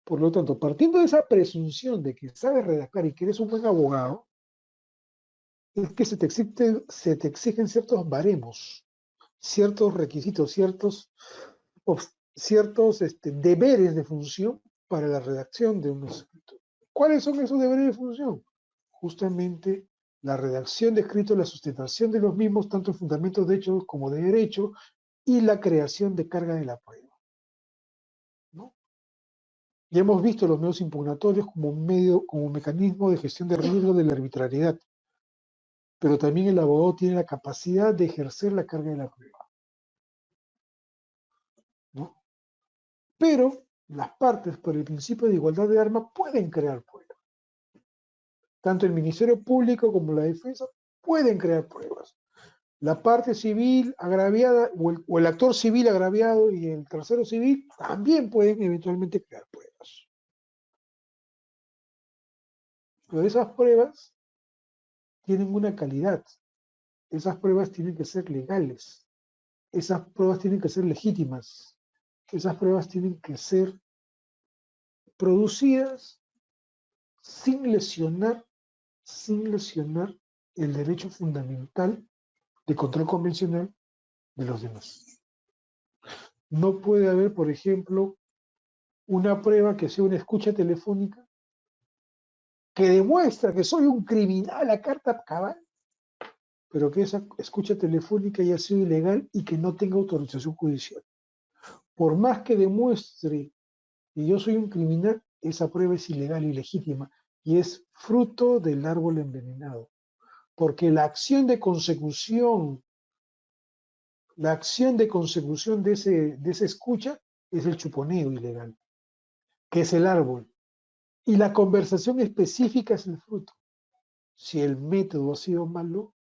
Por lo tanto, partiendo de esa presunción de que sabes redactar y que eres un buen abogado, es que se te exigen ciertos baremos, ciertos requisitos, ciertos deberes de función para la redacción de un escrito. ¿Cuáles son esos deberes de función? Justamente la redacción de escritos, la sustentación de los mismos, tanto en fundamentos de hechos como de derecho, y la creación de carga de la prueba, ¿no? Ya hemos visto los medios impugnatorios como como mecanismo de gestión de riesgo de la arbitrariedad, pero también el abogado tiene la capacidad de ejercer la carga de la prueba, ¿no? Pero las partes, por el principio de igualdad de armas, pueden crear pruebas. Tanto el Ministerio Público como la defensa pueden crear pruebas. La parte civil agraviada o el actor civil agraviado y el tercero civil también pueden eventualmente crear pruebas. Pero esas pruebas tienen una calidad. Esas pruebas tienen que ser legales. Esas pruebas tienen que ser legítimas. Esas pruebas tienen que ser producidas sin lesionar el derecho fundamental de control convencional de los demás. No puede haber, por ejemplo, una prueba que sea una escucha telefónica que demuestra que soy un criminal a carta cabal, pero que esa escucha telefónica haya sido ilegal y que no tenga autorización judicial. Por más que demuestre que yo soy un criminal, esa prueba es ilegal y ilegítima y es fruto del árbol envenenado. Porque la acción de consecución de esa escucha es el chuponeo ilegal, que es el árbol. Y la conversación específica es el fruto. Si el método ha sido malo,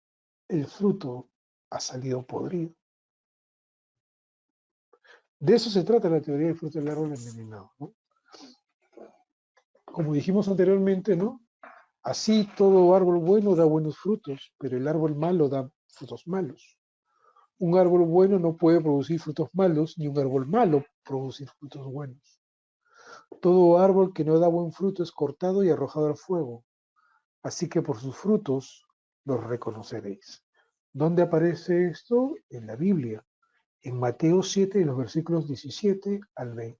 el fruto ha salido podrido. De eso se trata la teoría del fruto del árbol envenenado, ¿no? Como dijimos anteriormente, ¿no? Así todo árbol bueno da buenos frutos, pero el árbol malo da frutos malos. Un árbol bueno no puede producir frutos malos, ni un árbol malo producir frutos buenos. Todo árbol que no da buen fruto es cortado y arrojado al fuego. Así que por sus frutos los reconoceréis. ¿Dónde aparece esto? En la Biblia, en Mateo 7, en los versículos 17 al 20.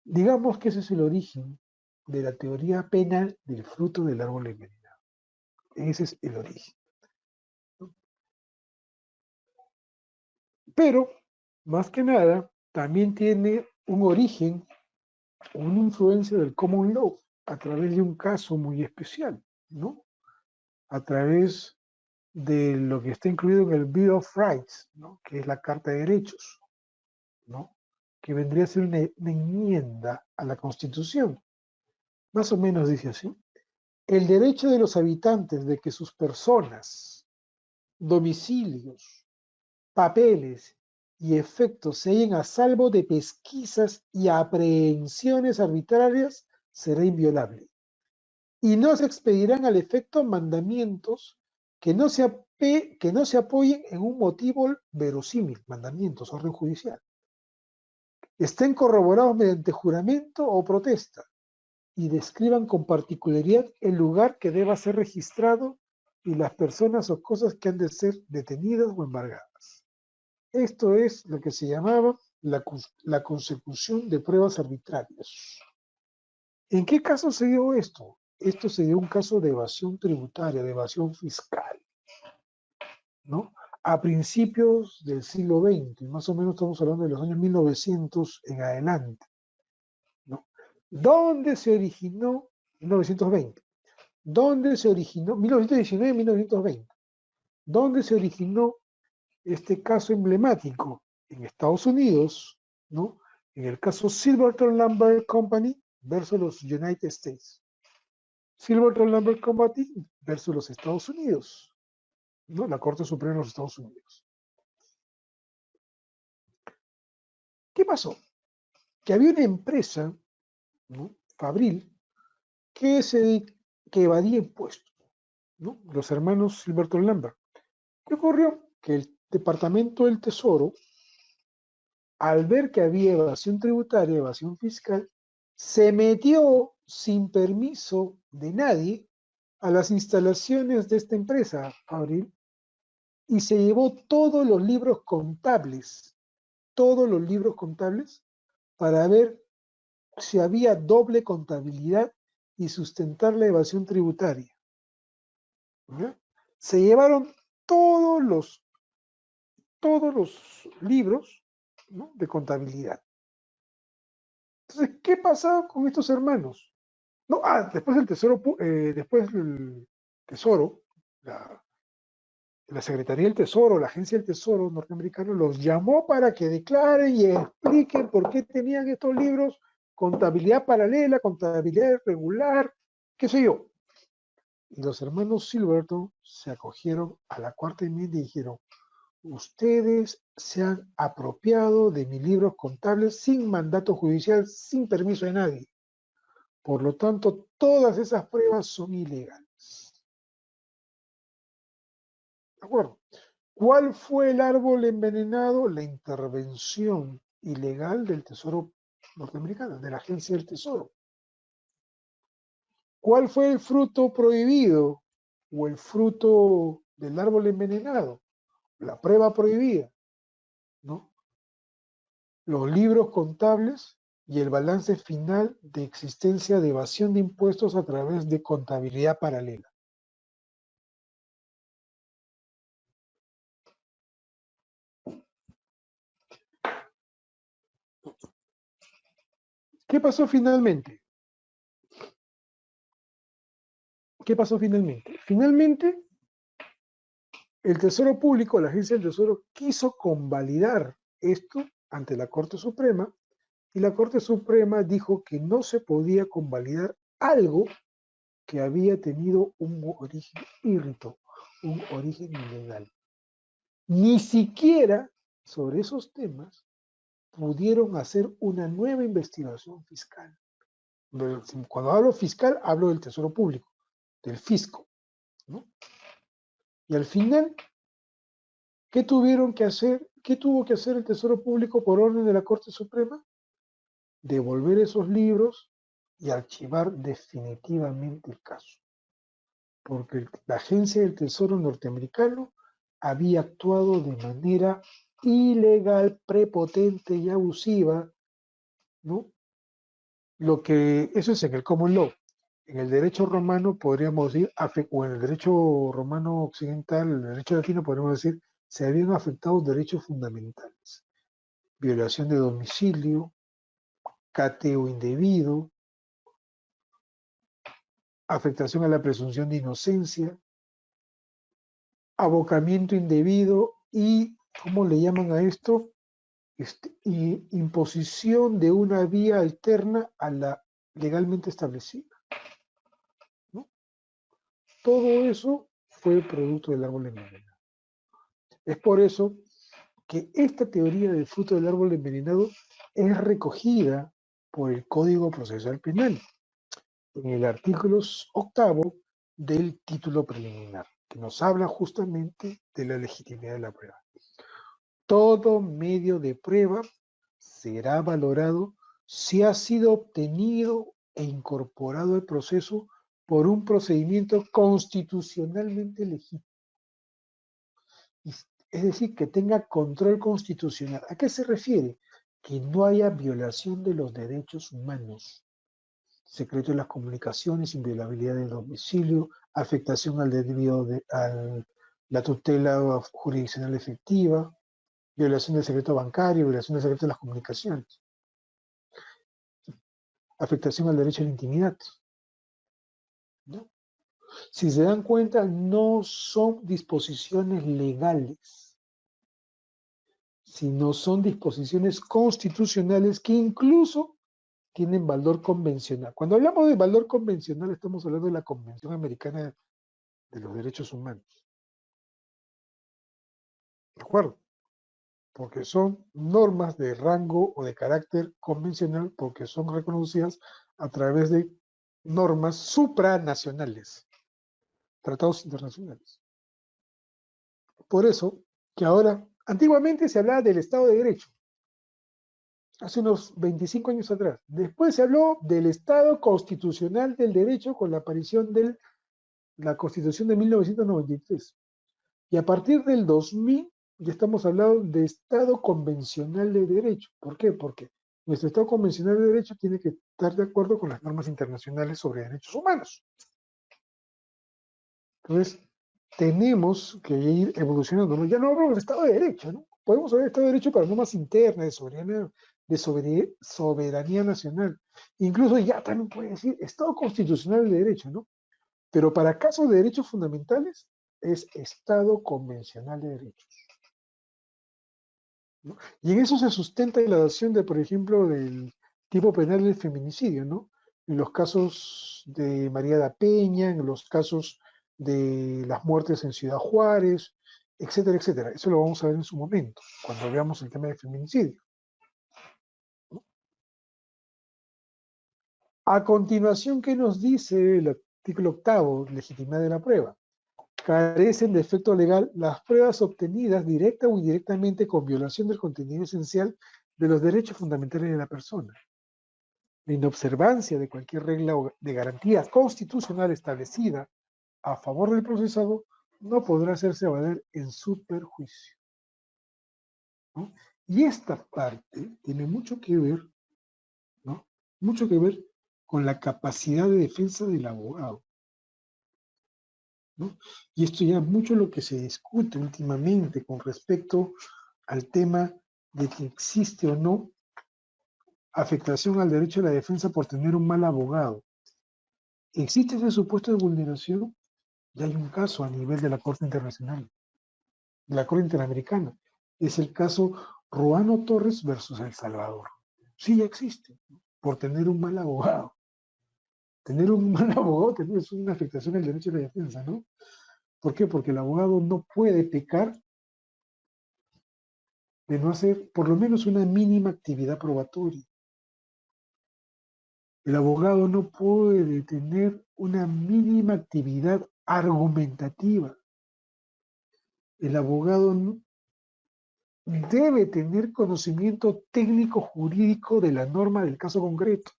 Digamos que ese es el origen de la teoría penal del fruto del árbol envenenado. Ese es el origen. Pero, más que nada, también tiene un origen, una influencia del common law a través de un caso muy especial, ¿no? A través de lo que está incluido en el Bill of Rights, ¿no? Que es la Carta de Derechos, ¿no? Que vendría a ser una enmienda a la Constitución. Más o menos dice así. El derecho de los habitantes de que sus personas, domicilios, papeles y efectos se hallen a salvo de pesquisas y aprehensiones arbitrarias será inviolable. Y no se expedirán al efecto mandamientos que no se apoyen en un motivo verosímil, mandamientos, orden judicial. Estén corroborados mediante juramento o protesta y describan con particularidad el lugar que deba ser registrado y las personas o cosas que han de ser detenidas o embargadas. Esto es lo que se llamaba la consecución de pruebas arbitrarias. ¿En qué caso se dio esto? Esto se dio un caso de evasión tributaria, de evasión fiscal, ¿no? A principios del siglo XX, más o menos estamos hablando de los años 1900 en adelante, ¿no? ¿Dónde se originó 1920? ¿Dónde se originó 1919-1920? ¿Dónde se originó este caso emblemático? En Estados Unidos, ¿no? En el caso Silverton Lumber Company versus los United States. Silverton Lumber Company versus los Estados Unidos, ¿no? La Corte Suprema de los Estados Unidos. ¿Qué pasó? Que había una empresa, ¿no? Fabril, que evadía impuestos, ¿no? Los hermanos Silverton Lumber. ¿Qué ocurrió? Que el Departamento del Tesoro, al ver que había evasión tributaria, evasión fiscal, se metió sin permiso de nadie a las instalaciones de esta empresa, Fabril, y se llevó todos los libros contables, para ver si había doble contabilidad y sustentar la evasión tributaria. ¿Ya? Se llevaron todos los libros, ¿no? De contabilidad. Entonces, ¿qué pasaba con estos hermanos? No, después el Tesoro, la Secretaría del Tesoro, la Agencia del Tesoro norteamericano, los llamó para que declaren y expliquen por qué tenían estos libros, contabilidad paralela, contabilidad regular, qué sé yo. Y los hermanos Silverton se acogieron a la cuarta enmienda y dijeron, ustedes se han apropiado de mis libros contables sin mandato judicial, sin permiso de nadie. Por lo tanto, todas esas pruebas son ilegales. ¿De acuerdo? ¿Cuál fue el árbol envenenado? La intervención ilegal del Tesoro norteamericano, de la Agencia del Tesoro. ¿Cuál fue el fruto prohibido o el fruto del árbol envenenado? La prueba prohibida, ¿no? Los libros contables y el balance final de existencia de evasión de impuestos a través de contabilidad paralela. ¿Qué pasó finalmente? Finalmente, el Tesoro Público, la Agencia del Tesoro, quiso convalidar esto ante la Corte Suprema y la Corte Suprema dijo que no se podía convalidar algo que había tenido un origen írrito, un origen ilegal. Ni siquiera sobre esos temas pudieron hacer una nueva investigación fiscal. Cuando hablo fiscal, hablo del Tesoro Público, del fisco, ¿no? Y al final, ¿qué tuvieron que hacer? ¿Qué tuvo que hacer el Tesoro Público por orden de la Corte Suprema? Devolver esos libros y archivar definitivamente el caso. Porque la Agencia del Tesoro norteamericano había actuado de manera ilegal, prepotente y abusiva, ¿no? Eso es en el common law. En el derecho romano podríamos decir, o en el derecho romano occidental, el derecho latino podríamos decir, se habían afectado derechos fundamentales. Violación de domicilio, cateo indebido, afectación a la presunción de inocencia, abocamiento indebido y, ¿cómo le llaman a esto? Y imposición de una vía alterna a la legalmente establecida, ¿no? Todo eso fue producto del árbol envenenado. Es por eso que esta teoría del fruto del árbol envenenado es recogida por el Código Procesal Penal en el artículo 8 del título preliminar, que nos habla justamente de la legitimidad de la prueba. Todo medio de prueba será valorado si ha sido obtenido e incorporado al proceso por un procedimiento constitucionalmente legítimo. Es decir, que tenga control constitucional. ¿A qué se refiere? Que no haya violación de los derechos humanos, secreto de las comunicaciones, inviolabilidad del domicilio, afectación al debido a la tutela jurisdiccional efectiva, violación del secreto bancario, violación del secreto de las comunicaciones, afectación al derecho a la intimidad, ¿no? Si se dan cuenta, no son disposiciones legales, sino son disposiciones constitucionales que incluso tienen valor convencional. Cuando hablamos de valor convencional, estamos hablando de la Convención Americana de los Derechos Humanos. ¿De acuerdo? Porque son normas de rango o de carácter convencional, porque son reconocidas a través de normas supranacionales, tratados internacionales. Por eso que ahora, antiguamente se hablaba del Estado de Derecho, hace unos 25 años atrás. Después se habló del Estado constitucional del derecho con la aparición de la Constitución de 1993. Y a partir del 2000 ya estamos hablando de Estado convencional de derecho. ¿Por qué? Porque nuestro Estado convencional de derecho tiene que estar de acuerdo con las normas internacionales sobre derechos humanos. Entonces, tenemos que ir evolucionando, ¿no? Ya no hablamos del Estado de Derecho, ¿no? Podemos hablar del Estado de Derecho para normas internas, de soberanía nacional. Incluso ya también puede decir Estado constitucional de Derecho, ¿no? Pero para casos de derechos fundamentales es Estado convencional de derechos, ¿no? Y en eso se sustenta la adopción de, por ejemplo, del tipo penal del feminicidio, ¿no? En los casos de María da Peña, en los casos de las muertes en Ciudad Juárez, etcétera, etcétera. Eso lo vamos a ver en su momento, cuando veamos el tema del feminicidio, ¿no? A continuación, ¿qué nos dice el artículo 8, legitimidad de la prueba? Carecen de efecto legal las pruebas obtenidas directa o indirectamente con violación del contenido esencial de los derechos fundamentales de la persona. La inobservancia de cualquier regla de garantía constitucional establecida a favor del procesado no podrá hacerse valer en su perjuicio, ¿no? Y esta parte tiene mucho que ver, ¿no? Mucho que ver con la capacidad de defensa del abogado, ¿no? Y esto ya es mucho lo que se discute últimamente con respecto al tema de que existe o no afectación al derecho a la defensa por tener un mal abogado. ¿Existe ese supuesto de vulneración? Ya hay un caso a nivel de la Corte Internacional, de la Corte Interamericana. Es el caso Ruano Torres versus El Salvador. Sí, ya existe, por tener un mal abogado. Tener un mal abogado es una afectación al derecho a la defensa, ¿no? ¿Por qué? Porque el abogado no puede pecar de no hacer por lo menos una mínima actividad probatoria. El abogado no puede tener una mínima actividad argumentativa. El abogado debe tener conocimiento técnico jurídico de la norma del caso concreto.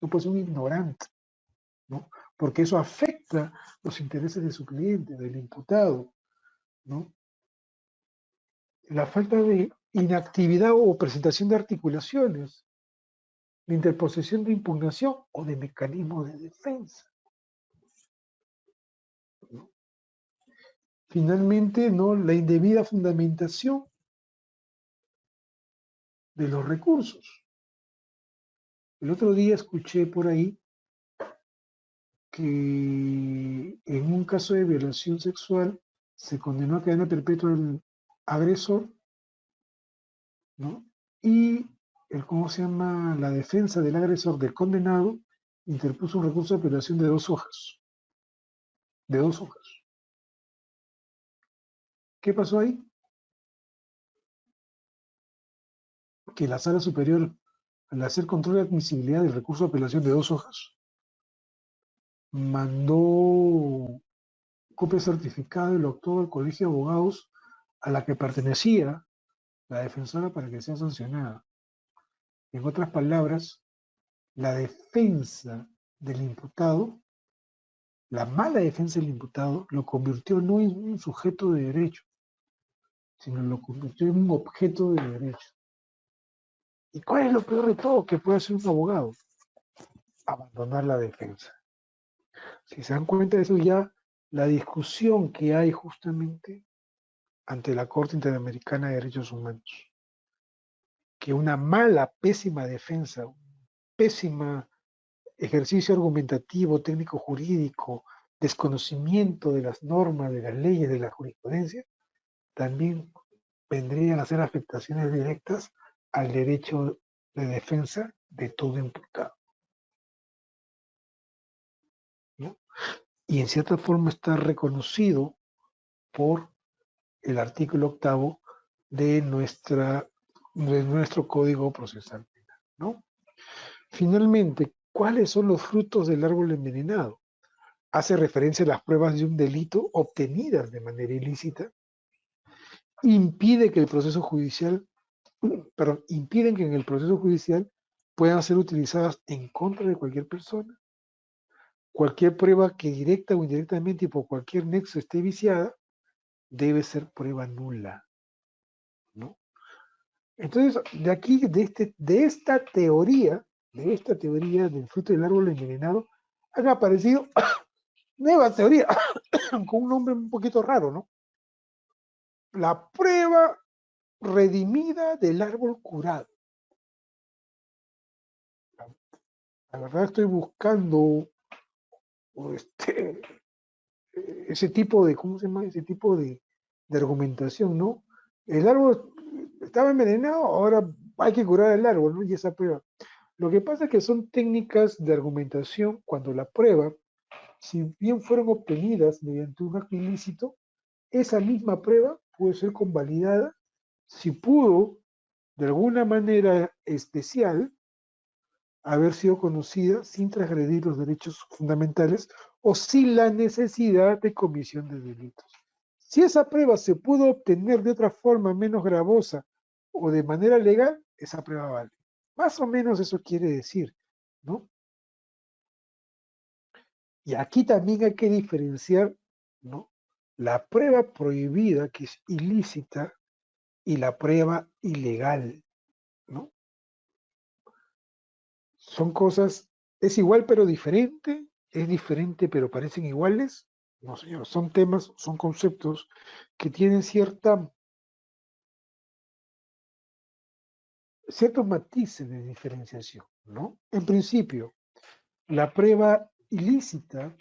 No puede ser un ignorante, ¿no? Porque eso afecta los intereses de su cliente, del imputado, ¿no? La falta de inactividad o presentación de articulaciones, de interposición de impugnación o de mecanismo de defensa, ¿no? Finalmente, ¿no? La indebida fundamentación de los recursos. El otro día escuché por ahí que en un caso de violación sexual se condenó a cadena perpetua al agresor, ¿no? Y ¿cómo se llama? La defensa del agresor, del condenado, interpuso un recurso de apelación de 2 hojas. De 2 hojas. ¿Qué pasó ahí? Que la Sala Superior, al hacer control de admisibilidad del recurso de apelación de 2 hojas, mandó copia certificada del octavo del Colegio de Abogados a la que pertenecía la defensora para que sea sancionada. En otras palabras, la defensa del imputado, la mala defensa del imputado, lo convirtió no en un sujeto de derecho, sino lo convirtió en un objeto de derecho. ¿Y cuál es lo peor de todo que puede hacer un abogado? Abandonar la defensa. Si se dan cuenta de eso, ya la discusión que hay justamente ante la Corte Interamericana de Derechos Humanos, que una mala, pésima defensa, un pésimo ejercicio argumentativo, técnico jurídico, desconocimiento de las normas, de las leyes, de la jurisprudencia, también vendrían a ser afectaciones directas al derecho de defensa de todo imputado, ¿no? Y en cierta forma está reconocido por el artículo 8 de nuestro Código Procesal Penal, ¿no? Finalmente, ¿cuáles son los frutos del árbol envenenado? Hace referencia a las pruebas de un delito obtenidas de manera ilícita, impide que el proceso judicial, impiden que en el proceso judicial puedan ser utilizadas en contra de cualquier persona. Cualquier prueba que directa o indirectamente y por cualquier nexo esté viciada, debe ser prueba nula, ¿no? Entonces, de aquí, de esta teoría del fruto del árbol envenenado, han aparecido nuevas teorías con un nombre un poquito raro, ¿no? La prueba redimida del árbol curado. La verdad estoy buscando este, ese tipo de, ¿cómo se llama? Ese tipo de argumentación, ¿no? El árbol estaba envenenado, ahora hay que curar el árbol, ¿no? Y esa prueba. Lo que pasa es que son técnicas de argumentación cuando la prueba, si bien fueron obtenidas mediante un acto ilícito, esa misma prueba puede ser convalidada si pudo, de alguna manera especial, haber sido conocida sin transgredir los derechos fundamentales o sin la necesidad de comisión de delitos. Si esa prueba se pudo obtener de otra forma menos gravosa o de manera legal, esa prueba vale. Más o menos eso quiere decir, ¿no? Y aquí también hay que diferenciar, ¿no? La prueba prohibida, que es ilícita, y la prueba ilegal, ¿no? Son cosas, es igual pero diferente, es diferente pero parecen iguales. No, señor, son temas, son conceptos que tienen ciertos matices de diferenciación, ¿no? En principio, la prueba ilícita,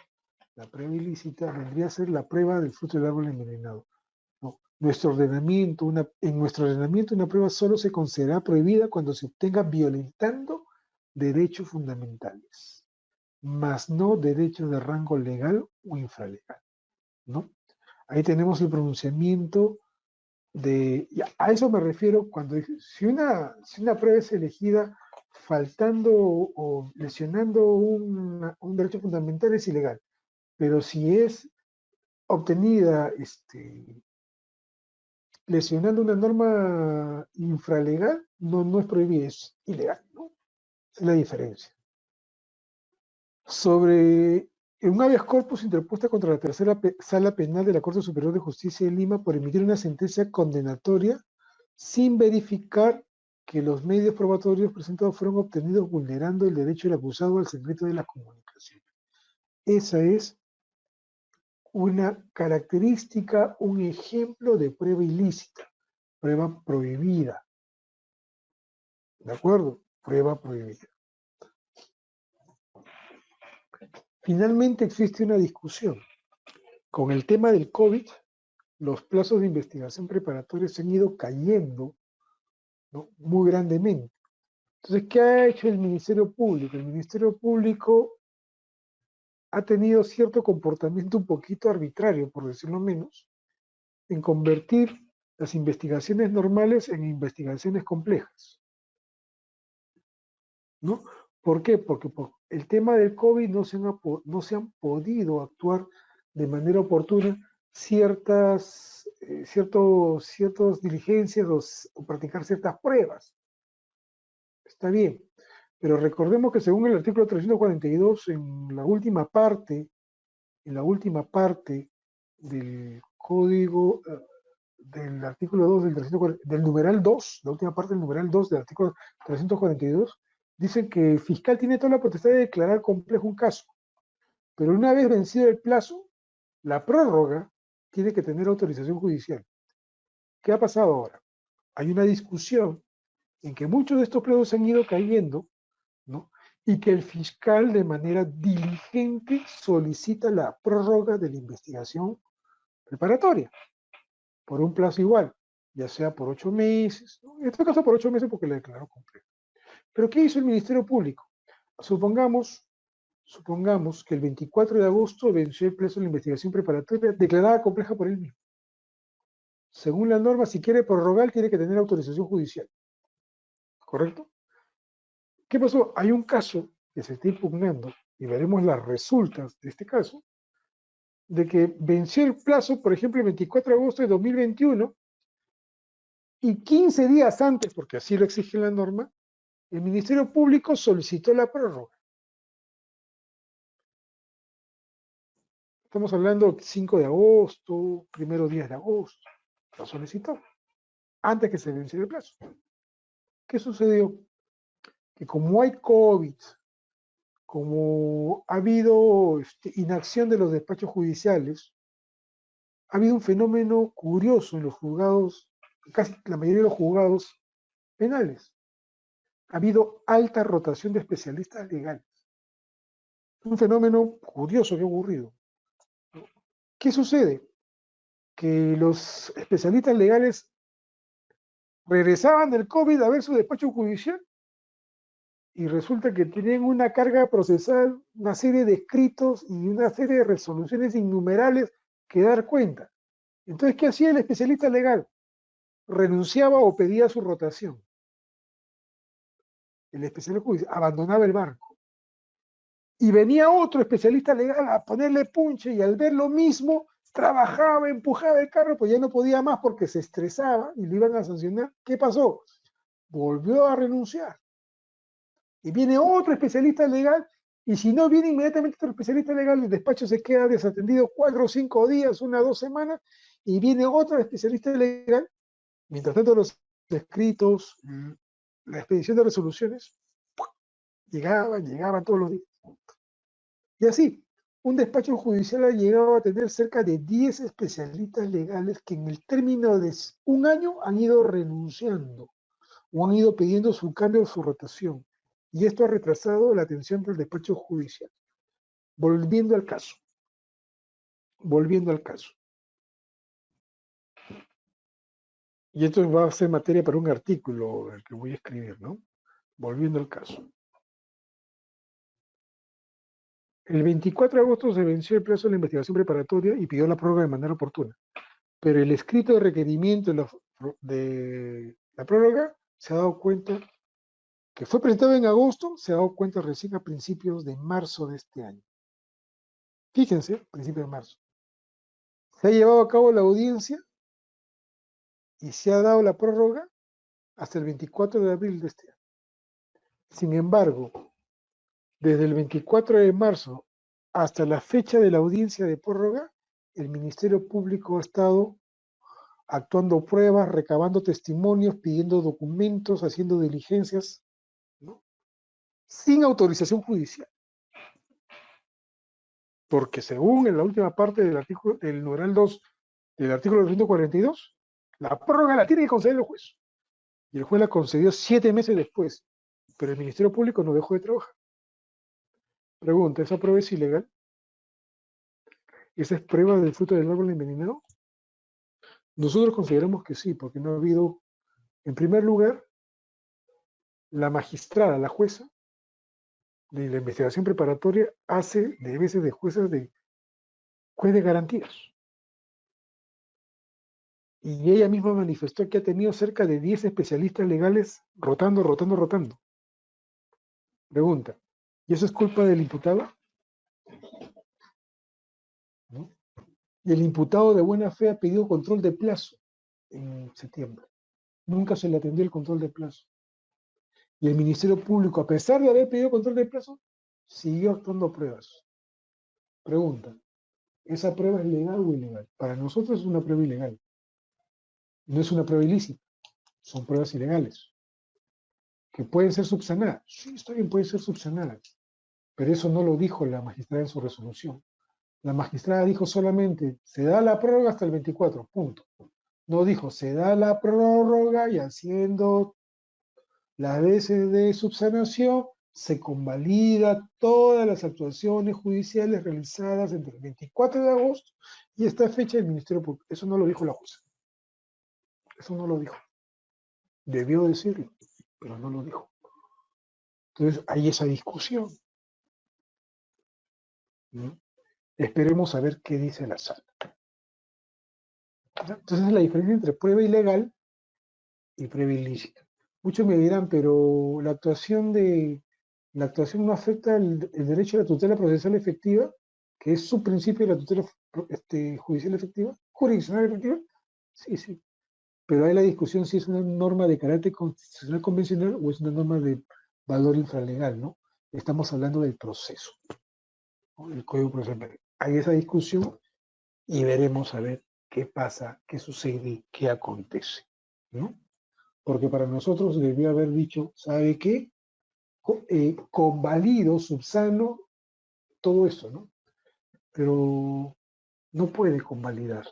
vendría a ser la prueba del fruto del árbol envenenado. ¿No? En nuestro ordenamiento una prueba solo se considera prohibida cuando se obtenga violentando derechos fundamentales, más no derechos de rango legal o infralegal, ¿no? Ahí tenemos el pronunciamiento a eso me refiero cuando si una prueba es elegida faltando o lesionando un derecho fundamental es ilegal, pero si es obtenida lesionando una norma infralegal, no es prohibida, es ilegal, ¿no? Esa es la diferencia. Sobre un habeas corpus interpuesta contra la tercera sala penal de la Corte Superior de Justicia de Lima por emitir una sentencia condenatoria sin verificar que los medios probatorios presentados fueron obtenidos vulnerando el derecho del acusado al secreto de la comunicación. Esa es una característica, un ejemplo de prueba ilícita, prueba prohibida. ¿De acuerdo? Prueba prohibida. Finalmente existe una discusión. Con el tema del COVID, los plazos de investigación preparatoria se han ido cayendo, ¿no? Muy grandemente. Entonces, ¿qué ha hecho el Ministerio Público? El Ministerio Público ha tenido cierto comportamiento un poquito arbitrario, por decirlo menos, en convertir las investigaciones normales en investigaciones complejas, ¿no? ¿Por qué? Porque por el tema del COVID no se han podido actuar de manera oportuna ciertas diligencias o practicar ciertas pruebas. Está bien, Pero recordemos que según el artículo 342, en la última parte del código, del artículo 2 del, 340, del numeral 2, la última parte del numeral 2 del artículo 342, dicen que el fiscal tiene toda la potestad de declarar complejo un caso, pero una vez vencido el plazo, la prórroga tiene que tener autorización judicial. ¿Qué ha pasado ahora? Hay una discusión en que muchos de estos plazos han ido cayendo, ¿no? Y que el fiscal de manera diligente solicita la prórroga de la investigación preparatoria por un plazo igual, ya sea por 8 meses, ¿no? En este caso por 8 meses porque le declaró completo. Pero ¿qué hizo el Ministerio Público? Supongamos que el 24 de agosto venció el plazo de la investigación preparatoria declarada compleja por él mismo. Según la norma, si quiere prorrogar, tiene que tener autorización judicial. ¿Correcto? ¿Qué pasó? Hay un caso que se está impugnando y veremos las resultas de este caso, de que venció el plazo, por ejemplo, el 24 de agosto de 2021 y 15 días antes, porque así lo exige la norma, el Ministerio Público solicitó la prórroga. Estamos hablando 5 de agosto, primeros días de agosto. Lo solicitó antes que se venciera el plazo. ¿Qué sucedió? Que como hay COVID, como ha habido inacción de los despachos judiciales, ha habido un fenómeno curioso en los juzgados, casi la mayoría de los juzgados penales. Ha habido alta rotación de especialistas legales. Un fenómeno curioso que ha ocurrido. ¿Qué sucede? Que los especialistas legales regresaban del COVID a ver su despacho judicial y resulta que tenían una carga procesal, una serie de escritos y una serie de resoluciones innumerables que dar cuenta. Entonces, ¿qué hacía el especialista legal? Renunciaba o pedía su rotación. El especialista judicial abandonaba el barco. Y venía otro especialista legal a ponerle punche y al ver lo mismo, trabajaba, empujaba el carro, pues ya no podía más porque se estresaba y lo iban a sancionar. ¿Qué pasó? Volvió a renunciar. Y viene otro especialista legal, y si no viene inmediatamente otro especialista legal, el despacho se queda desatendido 4 o 5 días, 1 o 2 semanas, y viene otro especialista legal. Mientras tanto, los escritos, la expedición de resoluciones, llegaban todos los días. Y así, un despacho judicial ha llegado a tener cerca de 10 especialistas legales que en el término de un año han ido renunciando o han ido pidiendo su cambio o su rotación. Y esto ha retrasado la atención del despacho judicial. Volviendo al caso. Volviendo al caso. Y esto va a ser materia para un artículo el que voy a escribir, ¿no? Volviendo al caso. El 24 de agosto se venció el plazo de la investigación preparatoria y pidió la prórroga de manera oportuna. Pero el escrito de requerimiento de la prórroga se ha dado cuenta que fue presentado en agosto, se ha dado cuenta recién a principios de marzo de este año. Fíjense, principios de marzo. Se ha llevado a cabo la audiencia y se ha dado la prórroga hasta el 24 de abril de este año. Sin embargo, desde el 24 de marzo hasta la fecha de la audiencia de prórroga, el Ministerio Público ha estado actuando pruebas, recabando testimonios, pidiendo documentos, haciendo diligencias, ¿no? Sin autorización judicial. Porque según en la última parte del artículo, del numeral 2 del artículo 242, la prórroga la tiene que conceder el juez. Y el juez la concedió 7 meses después. Pero el Ministerio Público no dejó de trabajar. Pregunta, ¿esa prueba es ilegal? ¿Esa es prueba del fruto del árbol envenenado? Nosotros consideramos que sí, porque no ha habido, en primer lugar, la magistrada, la jueza, de la investigación preparatoria hace de veces de juez de garantías. Y ella misma manifestó que ha tenido cerca de 10 especialistas legales rotando. Pregunta, ¿y eso es culpa del imputado? ¿No? Y el imputado de buena fe ha pedido control de plazo en septiembre. Nunca se le atendió el control de plazo. Y el Ministerio Público, a pesar de haber pedido control de plazo, siguió actuando pruebas. Pregunta, ¿esa prueba es legal o ilegal? Para nosotros es una prueba ilegal. No es una prueba ilícita, son pruebas ilegales. ¿Que pueden ser subsanadas? Sí, está bien, pueden ser subsanadas. Pero eso no lo dijo la magistrada en su resolución. La magistrada dijo solamente, se da la prórroga hasta el 24, punto. No dijo, se da la prórroga y haciendo las veces de subsanación se convalida todas las actuaciones judiciales realizadas entre el 24 de agosto y esta fecha del Ministerio Público. Eso no lo dijo la jueza. Eso no lo dijo. Debió decirlo, pero no lo dijo. Entonces hay esa discusión, ¿no? Esperemos a ver qué dice la sala. Entonces la diferencia entre prueba ilegal y prueba ilícita. Muchos me dirán, pero la actuación no afecta el derecho a la tutela procesal efectiva, que es su principio de la tutela judicial efectiva, jurisdiccional efectiva. Sí, sí. Pero hay la discusión si es una norma de carácter constitucional convencional o es una norma de valor infralegal, ¿no? Estamos hablando del proceso, ¿no? El Código Procesal Penal. Hay esa discusión y veremos a ver qué pasa, qué sucede, qué acontece, ¿no? Porque para nosotros debió haber dicho, ¿sabe qué? Convalido, subsano, todo eso, ¿no? Pero no puede convalidar.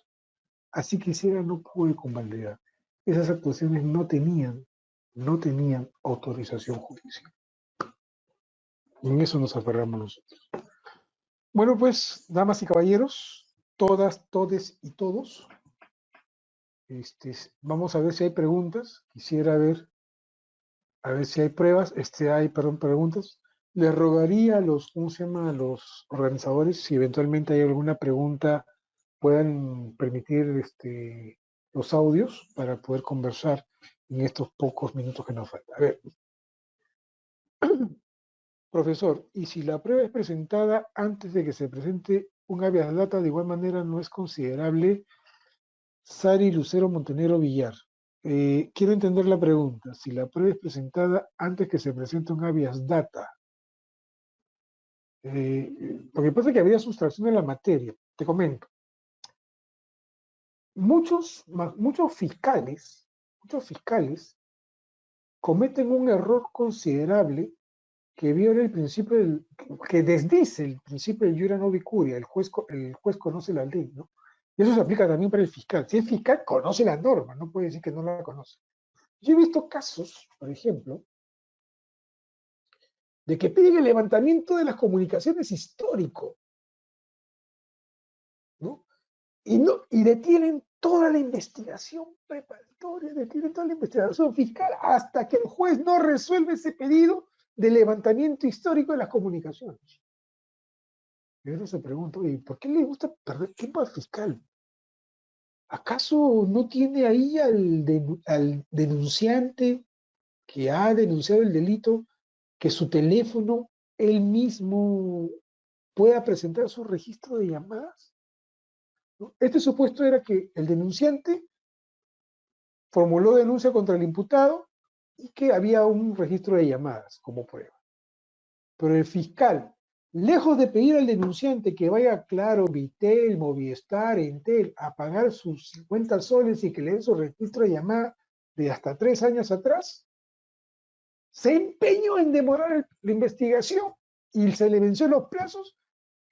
Así quisiera, no puede convalidar. Esas actuaciones no tenían autorización judicial. Y en eso nos aferramos nosotros. Bueno, pues, damas y caballeros, todas, todes y todos, vamos a ver si hay preguntas. Quisiera ver a ver si hay pruebas, preguntas. Les rogaría a los, ¿cómo se llama? A los organizadores, si eventualmente hay alguna pregunta, puedan permitir los audios para poder conversar en estos pocos minutos que nos faltan. A ver, profesor, ¿y si la prueba es presentada antes de que se presente un habeas data, de igual manera no es considerable? Sari Lucero Montenegro Villar. Quiero entender la pregunta. Si la prueba es presentada antes que se presente un habeas data, lo que pasa es que había sustracción de la materia. Te comento. Muchos fiscales cometen un error considerable que viola el principio que desdice el principio del iura novi curia. El juez conoce la ley, ¿no? Y eso se aplica también para el fiscal. Si es fiscal, conoce la norma, no puede decir que no la conoce. Yo he visto casos, por ejemplo, de que piden el levantamiento de las comunicaciones histórico, ¿no? Y detienen toda la investigación preparatoria, detienen toda la investigación fiscal hasta que el juez no resuelve ese pedido de levantamiento histórico de las comunicaciones. Y uno se pregunta, ¿y por qué le gusta perder tiempo al fiscal? ¿Acaso no tiene ahí al denunciante que ha denunciado el delito, que su teléfono él mismo pueda presentar su registro de llamadas? ¿No? Este supuesto era que el denunciante formuló denuncia contra el imputado y que había un registro de llamadas como prueba. Pero el fiscal, lejos de pedir al denunciante que vaya a Claro, Vitel, Movistar, Entel, a pagar sus 50 soles y que le den su registro de llamada de hasta 3 años atrás, se empeñó en demorar la investigación y se le venció los plazos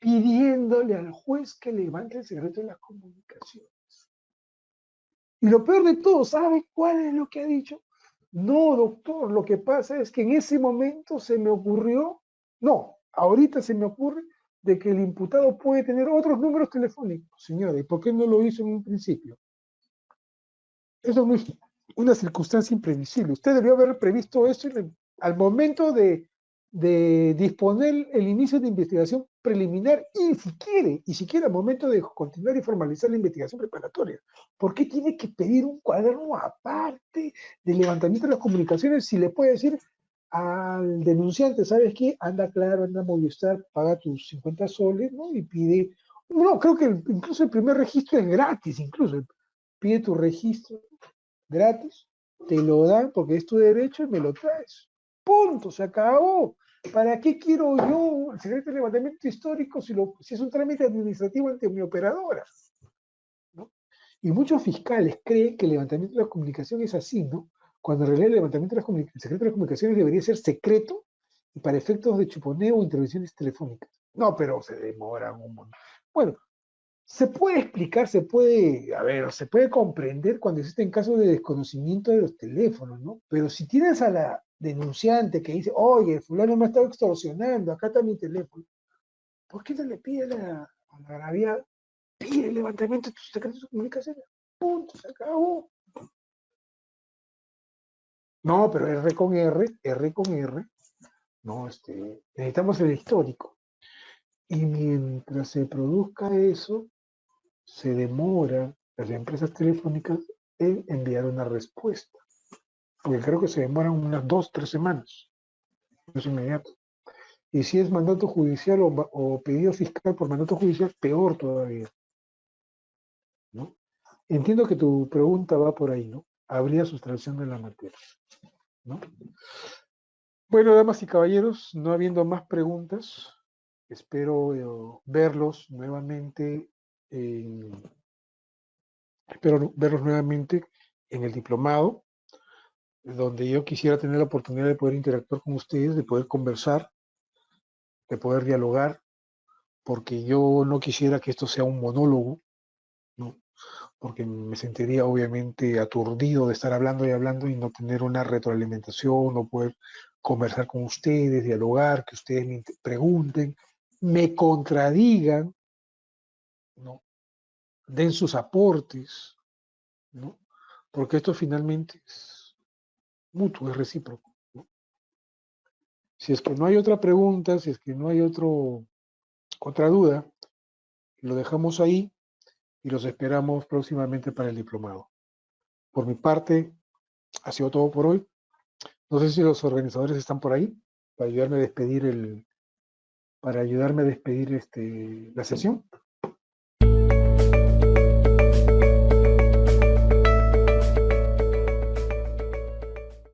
pidiéndole al juez que levante el secreto de las comunicaciones. Y lo peor de todo, ¿sabe cuál es lo que ha dicho? No, doctor, lo que pasa es que en ese momento se me ocurrió, no, ahorita se me ocurre de que el imputado puede tener otros números telefónicos. Señora, ¿y por qué no lo hizo en un principio? Eso no es una circunstancia imprevisible. Usted debió haber previsto eso al momento de disponer el inicio de investigación preliminar y si quiere al momento de continuar y formalizar la investigación preparatoria. ¿Por qué tiene que pedir un cuaderno aparte de levantamiento de las comunicaciones si le puede decir al denunciante, ¿sabes qué? Anda Claro, anda Movistar, paga tus 50 soles, ¿no? Y pide, no, creo que incluso el primer registro es gratis, incluso pide tu registro gratis, te lo dan porque es tu derecho y me lo traes. Punto, se acabó. ¿Para qué quiero yo el secreto de levantamiento histórico si es un trámite administrativo ante mi operadora? ¿No? Y muchos fiscales creen que el levantamiento de las comunicaciones es así, ¿no? Cuando en realidad el levantamiento de el secreto de las comunicaciones debería ser secreto y para efectos de chuponeo o intervenciones telefónicas. No, pero se demoran un montón. Bueno, se puede explicar, se puede comprender cuando existen casos de desconocimiento de los teléfonos, ¿no? Pero si tienes a la denunciante que dice, oye, fulano me ha estado extorsionando, acá está mi teléfono, ¿por qué no le pide a la agraviada? Pide el levantamiento de tus secretos de comunicaciones. Punto, se acabó. No, pero R con R, no, necesitamos el histórico. Y mientras se produzca eso, se demora las empresas telefónicas en enviar una respuesta. Porque creo que se demoran unas 2, 3 semanas. No es inmediato. Y si es mandato judicial o pedido fiscal por mandato judicial, peor todavía, ¿no? Entiendo que tu pregunta va por ahí, ¿no? Habría sustracción de la materia, ¿no? Bueno, damas y caballeros, no habiendo más preguntas, espero verlos nuevamente en el diplomado, donde yo quisiera tener la oportunidad de poder interactuar con ustedes, de poder conversar, de poder dialogar, porque yo no quisiera que esto sea un monólogo, ¿no? Porque me sentiría obviamente aturdido de estar hablando y hablando y no tener una retroalimentación, no poder conversar con ustedes, dialogar, que ustedes me pregunten, me contradigan, ¿no? Den sus aportes, ¿no? Porque esto finalmente es mutuo, es recíproco, ¿no? Si es que no hay otra pregunta, si es que no hay otra duda, lo dejamos ahí y los esperamos próximamente para el diplomado. Por mi parte, ha sido todo por hoy. No sé si los organizadores están por ahí para ayudarme a despedir la sesión.